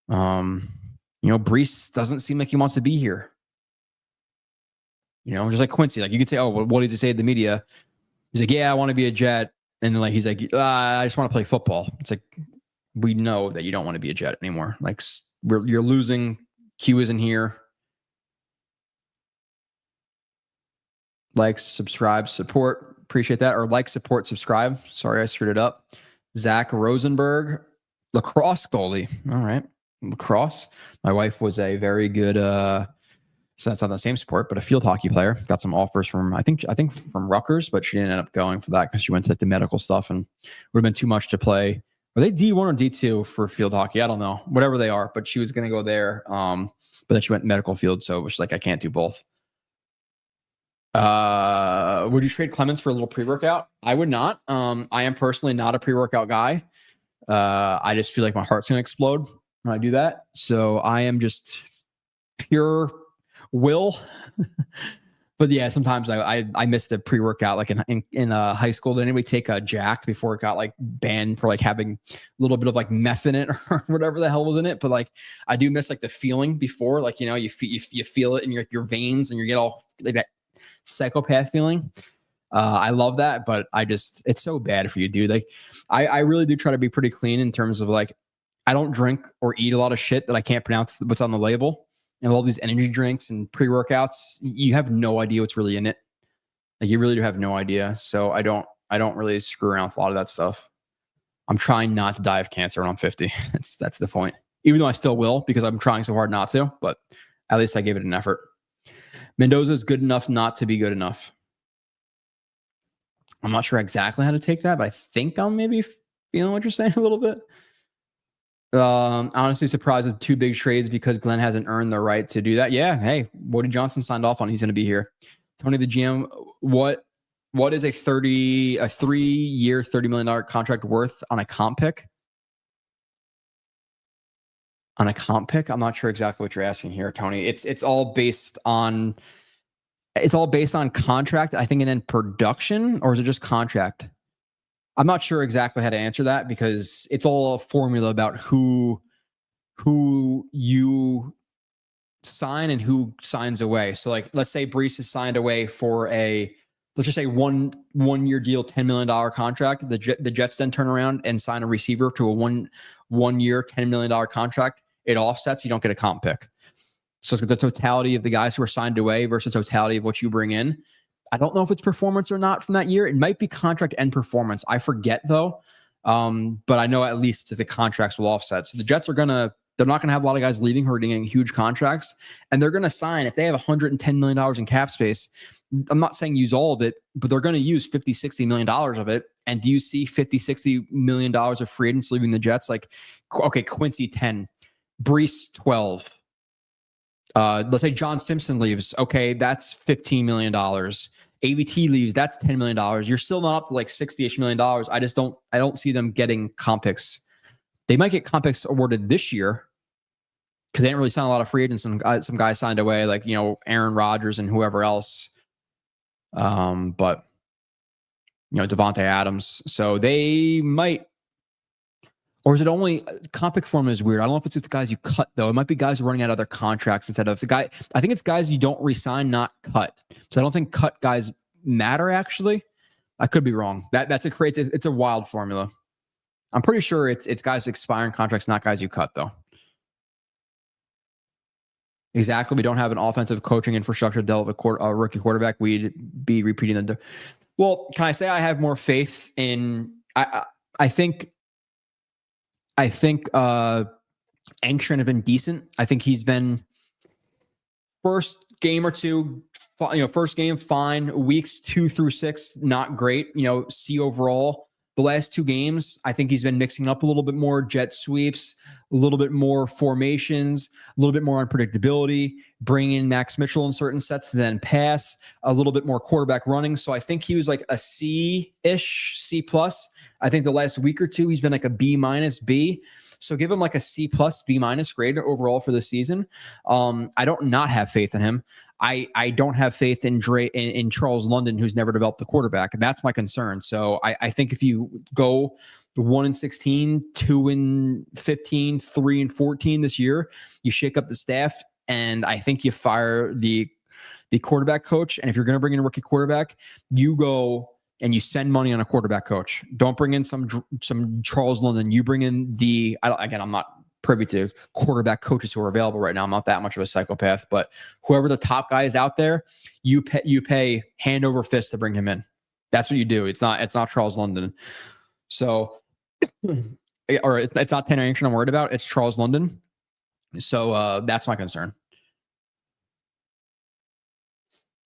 You know, Breece doesn't seem like he wants to be here. You know, just like Quincy. Like, you could say, oh, well, what did he say to the media? He's like, yeah, I want to be a Jet. And then, like, he's like, I just want to play football. It's like, we know that you don't want to be a Jet anymore. Like, you're losing. Q isn't here. Like, subscribe, support. Appreciate that. Or like, support, subscribe. Sorry, I screwed it up. Zach Rosenberg, lacrosse goalie. All right. Lacrosse. My wife was a very good, so that's not the same sport, but a field hockey player. Got some offers from, I think from Rutgers, but she didn't end up going for that because she went to like the medical stuff and would have been too much to play. Are they D1 or D2 for field hockey? I don't know. Whatever they are, but she was going to go there. But then she went medical field. So it was like, I can't do both. Would you trade Clemens for a little pre-workout? I would not. I am personally not a pre-workout guy. I just feel like my heart's going to explode when I do that. So I am just pure will. But yeah, sometimes I miss the pre-workout. Like in high school, did anybody take a Jacked before it got like banned for like having a little bit of like meth in it or whatever the hell was in it? But like I do miss like the feeling before, like, you know, you feel it in your veins and you get all like that psychopath feeling. I love that, but it's so bad for you, dude. Like I really do try to be pretty clean in terms of like, I don't drink or eat a lot of shit that I can't pronounce what's on the label. And all these energy drinks and pre-workouts, you have no idea what's really in it. Like you really do have no idea. So I don't really screw around with a lot of that stuff. I'm trying not to die of cancer when I'm 50. That's the point. Even though I still will, because I'm trying so hard not to, but at least I gave it an effort. Mendoza is good enough not to be good enough. I'm not sure exactly how to take that, but I think I'm maybe feeling what you're saying a little bit. Honestly surprised with 2 big trades because Glenn hasn't earned the right to do that. Yeah. Hey, Woody Johnson signed off on. He's going to be here. Tony the GM, what is a 3-year, $30 million contract worth on a comp pick? On a comp pick? I'm not sure exactly what you're asking here, Tony. It's all based on contract, I think, and then production, or is it just contract? I'm not sure exactly how to answer that because it's all a formula about who you sign and who signs away. So like, let's say Brees is signed away for let's just say one year deal, $10 million contract. The Jets then turn around and sign a receiver to a one year, $10 million contract. It offsets. You don't get a comp pick. So it's the totality of the guys who are signed away versus the totality of what you bring in. I don't know if it's performance or not from that year. It might be contract and performance. I forget though. But I know at least the contracts will offset. So the Jets they're not going to have a lot of guys leaving who are getting huge contracts, and they're going to sign, if they have $110 million in cap space, I'm not saying use all of it, but they're going to use $50-60 million of it. And do you see $50-60 million of free agents leaving the Jets? Like, okay, Quincy 10, Brees 12. Let's say John Simpson leaves. Okay, that's $15 million. AVT leaves. That's $10 million. You're still not up to like $60-ish million. I don't see them getting comp picks. They might get comp picks awarded this year because they didn't really sign a lot of free agents. Some guys signed away, like, you know, Aaron Rodgers and whoever else. But you know, Devontae Adams. So they might. Or is it only comp pick form is weird? I don't know if it's with the guys you cut though. It might be guys who are running out of their contracts instead of the guy. I think it's guys you don't resign, not cut. So I don't think cut guys matter actually. I could be wrong. It's a wild formula. I'm pretty sure it's guys expiring contracts, not guys you cut though. Exactly. We don't have an offensive coaching infrastructure to develop a rookie quarterback. We'd be repeating the. Well, can I say I have more faith in? I think Engstrand have been decent. I think he's been first game or two, first game fine. Weeks 2 through 6, not great. C overall. The last 2 games, I think he's been mixing up a little bit more jet sweeps, a little bit more formations, a little bit more unpredictability, bringing in Max Mitchell in certain sets, then pass, a little bit more quarterback running. So I think he was like a C-ish, C+. I think the last week or 2, he's been like a B-, B. So give him like a C+, B- grade overall for the season. I don't not have faith in him. I don't have faith in Charles London, who's never developed a quarterback. And that's my concern. So I think if you go 1-16, 2-15, 3-14 this year, you shake up the staff, and I think you fire the quarterback coach. And if you're going to bring in a rookie quarterback, you go and you spend money on a quarterback coach. Don't bring in some Charles London. You bring in I'm not privy to quarterback coaches who are available right now. I'm not that much of a psychopath, but whoever the top guy is out there, you pay hand over fist to bring him in. That's what you do. It's not Charles London. So, or it's not Tanner Anderson I'm worried about. It's Charles London. So that's my concern.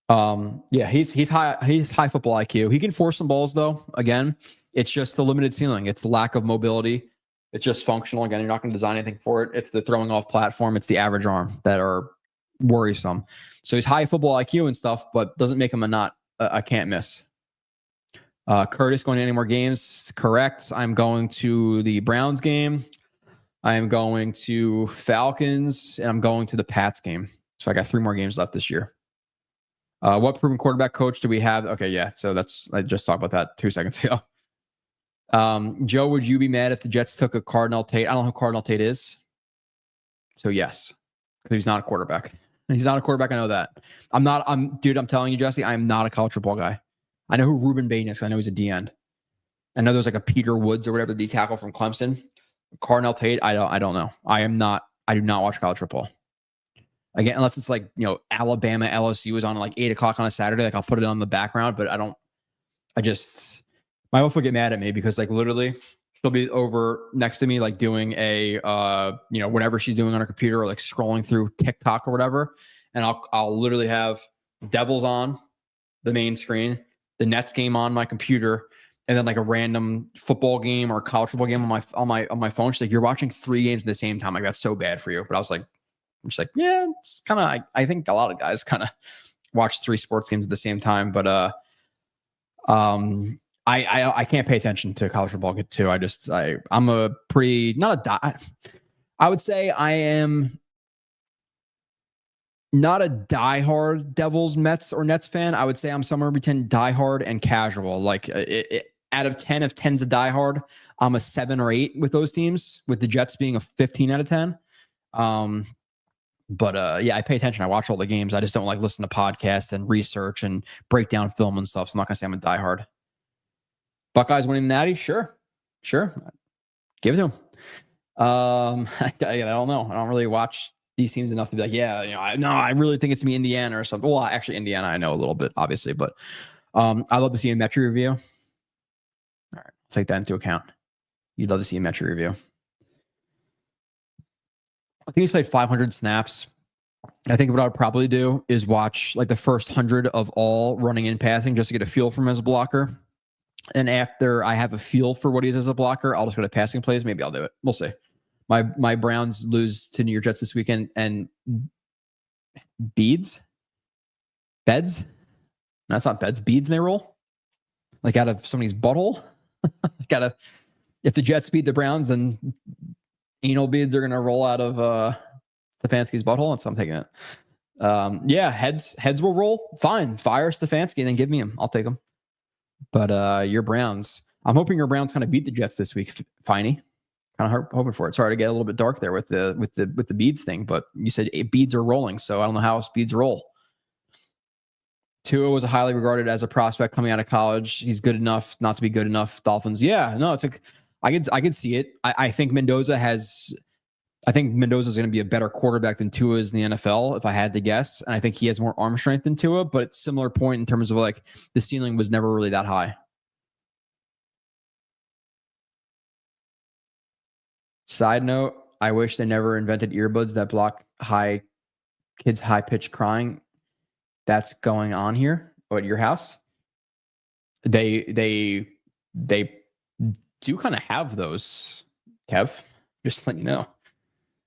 Yeah, he's high football IQ. He can force some balls though. Again, it's just the limited ceiling. It's the lack of mobility. It's just functional. Again, you're not going to design anything for it. It's the throwing off platform. It's the average arm that are worrisome. So he's high football IQ and stuff, but doesn't make him a can't miss. Curtis going to any more games? Correct. I'm going to the Browns game. I am going to Falcons, and I'm going to the Pats game. So I got 3 more games left this year. What proven quarterback coach do we have? Okay, yeah. So I just talked about that 2 seconds ago. Joe, would you be mad if the Jets took a Cardinal Tate? I don't know who Cardinal Tate is. So yes, because he's not a quarterback. He's not a quarterback. I know that. I'm telling you, Jesse, I'm not a college football guy. I know who Ruben Bain is. I know he's a D end. I know there's like a Peter Woods or whatever, the tackle from Clemson. Cardinal Tate, I don't know. I do not watch college football. Again, unless it's like, Alabama, LSU is on like 8:00 on a Saturday. Like I'll put it on the background, but my wife will get mad at me because like literally she'll be over next to me, like doing a, whatever she's doing on her computer or like scrolling through TikTok or whatever. And I'll literally have Devils on the main screen, the Nets game on my computer, and then like a random football game or college football game on my phone. She's like, you're watching 3 games at the same time. Like that's so bad for you. But I'm just like, yeah, it's kind of, I think a lot of guys kind of watch 3 sports games at the same time. But I can't pay attention to college football too. I'm a pretty, I would say I am not a diehard Devils, Mets, or Nets fan. I would say I'm somewhere between diehard and casual. Like out of 10, if 10's a diehard, I'm a 7 or 8 with those teams, with the Jets being a 15 out of 10. But yeah, I pay attention. I watch all the games. I just don't like listen to podcasts and research and break down film and stuff. So I'm not going to say I'm a diehard. Buckeyes winning the Natty? Sure. Give it to them. I don't know. I don't really watch these teams enough to be like, I really think it's me Indiana or something. Well, actually, Indiana I know a little bit, obviously, but I love to see a Metro review. All right, I'll take that into account. You'd love to see a Metro review. I think he's played 500 snaps. I think what I would probably do is watch like the first 100 of all running and passing just to get a feel from him as a blocker. And after I have a feel for what he is as a blocker, I'll just go to passing plays. Maybe I'll do it. We'll see. My Browns lose to New York Jets this weekend, and beds? That's not beds. Beads may roll like out of somebody's butthole. If the Jets beat the Browns, then anal beads are going to roll out of Stefanski's butthole, and so I'm taking it. Yeah, heads will roll. Fine. Fire Stefanski and then give me him. I'll take him. But your Browns, I'm hoping your Browns kind of beat the Jets this week, Finey. Kind of hoping for it. Sorry to get a little bit dark there with the beads thing, but you said beads are rolling, so I don't know how else beads roll. Tua was highly regarded as a prospect coming out of college. He's good enough not to be good enough. Dolphins, yeah, no, it's like I could see it. I think Mendoza is going to be a better quarterback than Tua is in the NFL, if I had to guess. And I think he has more arm strength than Tua, but it's a similar point in terms of like the ceiling was never really that high. Side note, I wish they never invented earbuds that block kids' high-pitched crying. That's going on here at your house. They do kind of have those, Kev. Just letting you know.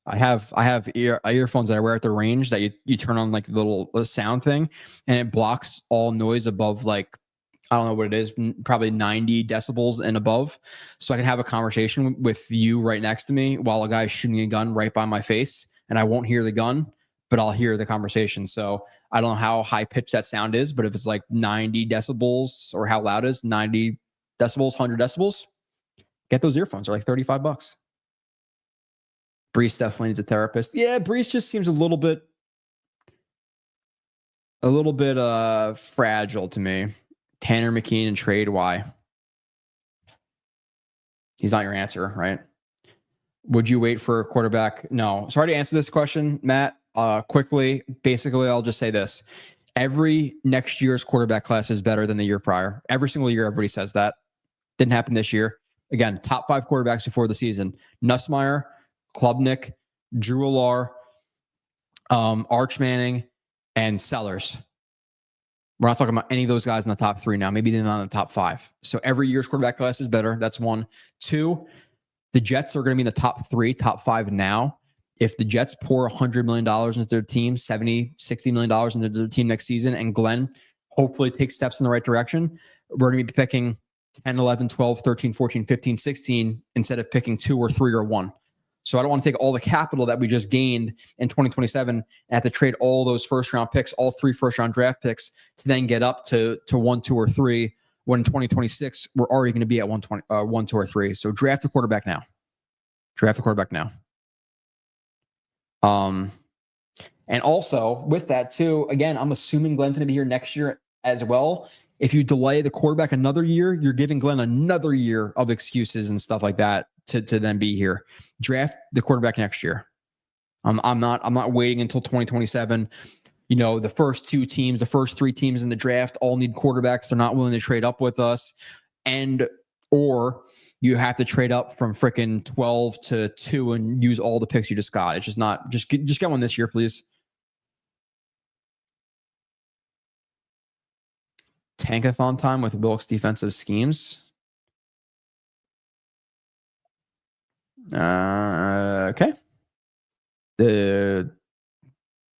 I have earphones that I wear at the range that you turn on like the little sound thing, and it blocks all noise above like, I don't know what it is, probably 90 decibels and above. So I can have a conversation with you right next to me while a guy's shooting a gun right by my face, and I won't hear the gun, but I'll hear the conversation. So I don't know how high pitched that sound is, but if it's like 90 decibels or how loud it is, 90 decibels, 100 decibels, get those earphones. They're like $35. Brees definitely needs a therapist. Yeah, Brees just seems a little bit fragile to me. Tanner McKeon and trade, why? He's not your answer, right? Would you wait for a quarterback? No. Sorry to answer this question, Matt. Quickly, basically, I'll just say this. Every next year's quarterback class is better than the year prior. Every single year, everybody says that. Didn't happen this year. Again, top 5 quarterbacks before the season: Nussmeier, Klubnik, Drew Allar, Arch Manning, and Sellers. We're not talking about any of those guys in the top 3 now. Maybe they're not in the top 5. So every year's quarterback class is better. That's 1. 2, the Jets are going to be in the top 3, top 5 now. If the Jets pour $100 million into their team, $70, $60 million into their team next season, and Glenn hopefully takes steps in the right direction, we're going to be picking 10, 11, 12, 13, 14, 15, 16 instead of picking 2 or 3 or 1. So I don't want to take all the capital that we just gained in 2027 and have to trade all those first-round picks, all 3 first-round draft picks, to then get up to 1, 2, or 3, when in 2026 we're already going to be at 1, 2, or 3. So draft a quarterback now. Draft a quarterback now. And also with that too, again, I'm assuming Glenn's going to be here next year as well. If you delay the quarterback another year, you're giving Glenn another year of excuses and stuff like that to then be here. Draft the quarterback next year. I'm not waiting until 2027. You know, the first 3 teams in the draft all need quarterbacks. They're not willing to trade up with us, or you have to trade up from freaking 12 to 2 and use all the picks you just got. It's just not, just get one this year, please. Tankathon time with Wilkes defensive schemes. Okay. The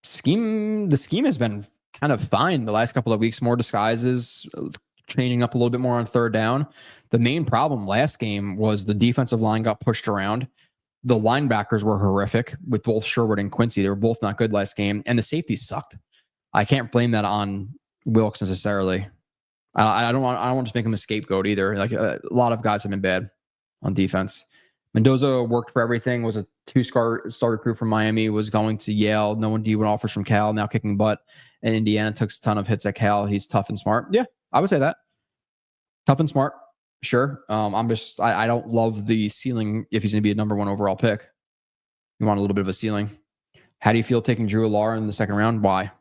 scheme has been kind of fine the last couple of weeks. More disguises, changing up a little bit more on third down. The main problem last game was the defensive line got pushed around. The linebackers were horrific with both Sherwood and Quincy. They were both not good last game, and the safeties sucked. I can't blame that on Wilkes necessarily. I don't want to just make him a scapegoat either. Like a lot of guys have been bad on defense. Mendoza worked for everything. Was a 2-star recruit from Miami. Was going to Yale. No one D1 offers from Cal. Now kicking butt. And Indiana took a ton of hits at Cal. He's tough and smart. Yeah, I would say that. Tough and smart. Sure. I don't love the ceiling if he's going to be a number 1 overall pick. You want a little bit of a ceiling. How do you feel taking Drew Allar in the second round? Why?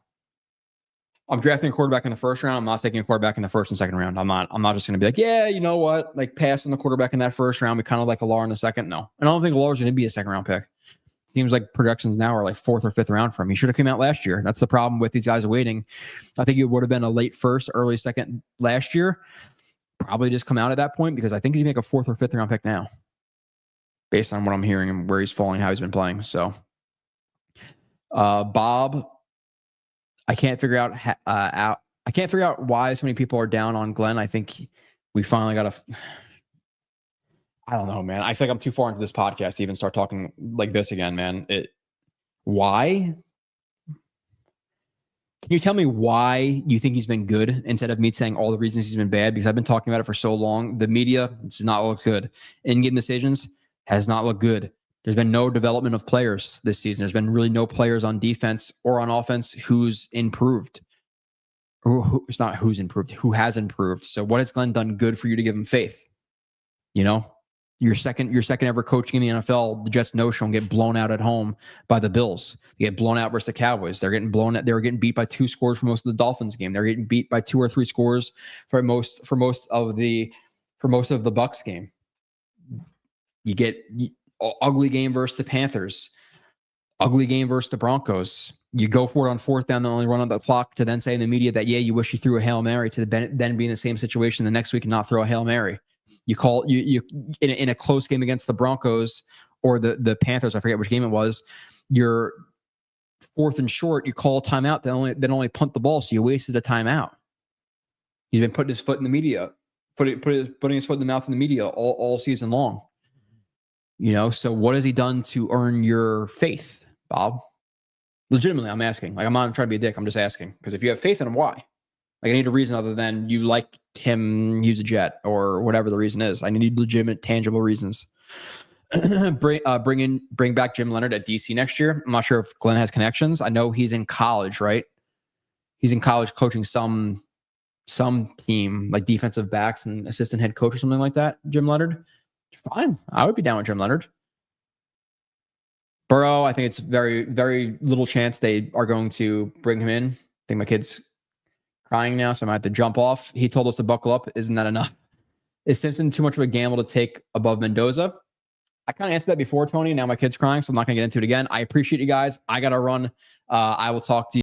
I'm drafting a quarterback in the first round. I'm not taking a quarterback in the first and second round. I'm not just going to be like, yeah, you know what? Like passing the quarterback in that first round. We kind of like Allar in the second. No. And I don't think Allar's going to be a second round pick. Seems like projections now are like 4th or 5th round for him. He should have come out last year. That's the problem with these guys waiting. I think it would have been a late first, early second last year. Probably just come out at that point because I think he's make a 4th or 5th round pick now, based on what I'm hearing and where he's falling, how he's been playing. So, Bob, I can't figure out why so many people are down on Glenn. I think we finally got I don't know, man. I feel like I'm too far into this podcast to even start talking like this again, man. Why? Can you tell me why you think he's been good instead of me saying all the reasons he's been bad? Because I've been talking about it for so long. The media does not look good. In-game decisions has not looked good. There's been no development of players this season. There's been really no players on defense or on offense who's improved. It's not who's improved, who has improved. So what has Glenn done good for you to give him faith? You know, your second ever coaching in the NFL, the Jets no-show and get blown out at home by the Bills. They get blown out versus the Cowboys. They're getting blown out. They were getting beat by 2 scores for most of the Dolphins game. They're getting beat by 2 or 3 scores for most of the Bucs game. You get ugly game versus the Panthers, ugly game versus the Broncos. You go for it on 4th down, then only run on the clock to then say in the media that, yeah, you wish you threw a Hail Mary to then be in the same situation the next week and not throw a Hail Mary. You in a close game against the Broncos or the Panthers, I forget which game it was, you're 4th and short, you call a timeout, then only punt the ball, so you wasted a timeout. He's been putting his foot in the media, putting his foot in the mouth in the media all season long. You know, so what has he done to earn your faith, Bob? Legitimately, I'm asking. Like, I'm not trying to be a dick. I'm just asking. Because if you have faith in him, why? Like, I need a reason other than you like him, use a Jet, or whatever the reason is. I need legitimate, tangible reasons. Bring back Jim Leonard at DC next year. I'm not sure if Glenn has connections. I know he's in college, right? He's in college coaching some team, like defensive backs and assistant head coach or something like that, Jim Leonard. Fine. I would be down with Jim Leonard. Burrow, I think it's very, very little chance they are going to bring him in. I think my kids crying now, so I might have to jump off. He told us to buckle up. Isn't that enough? Is Simpson too much of a gamble to take above Mendoza? I kind of answered that before, Tony. Now my kid's crying, so I'm not going to get into it again. I appreciate you guys. I got to run. I will talk to you.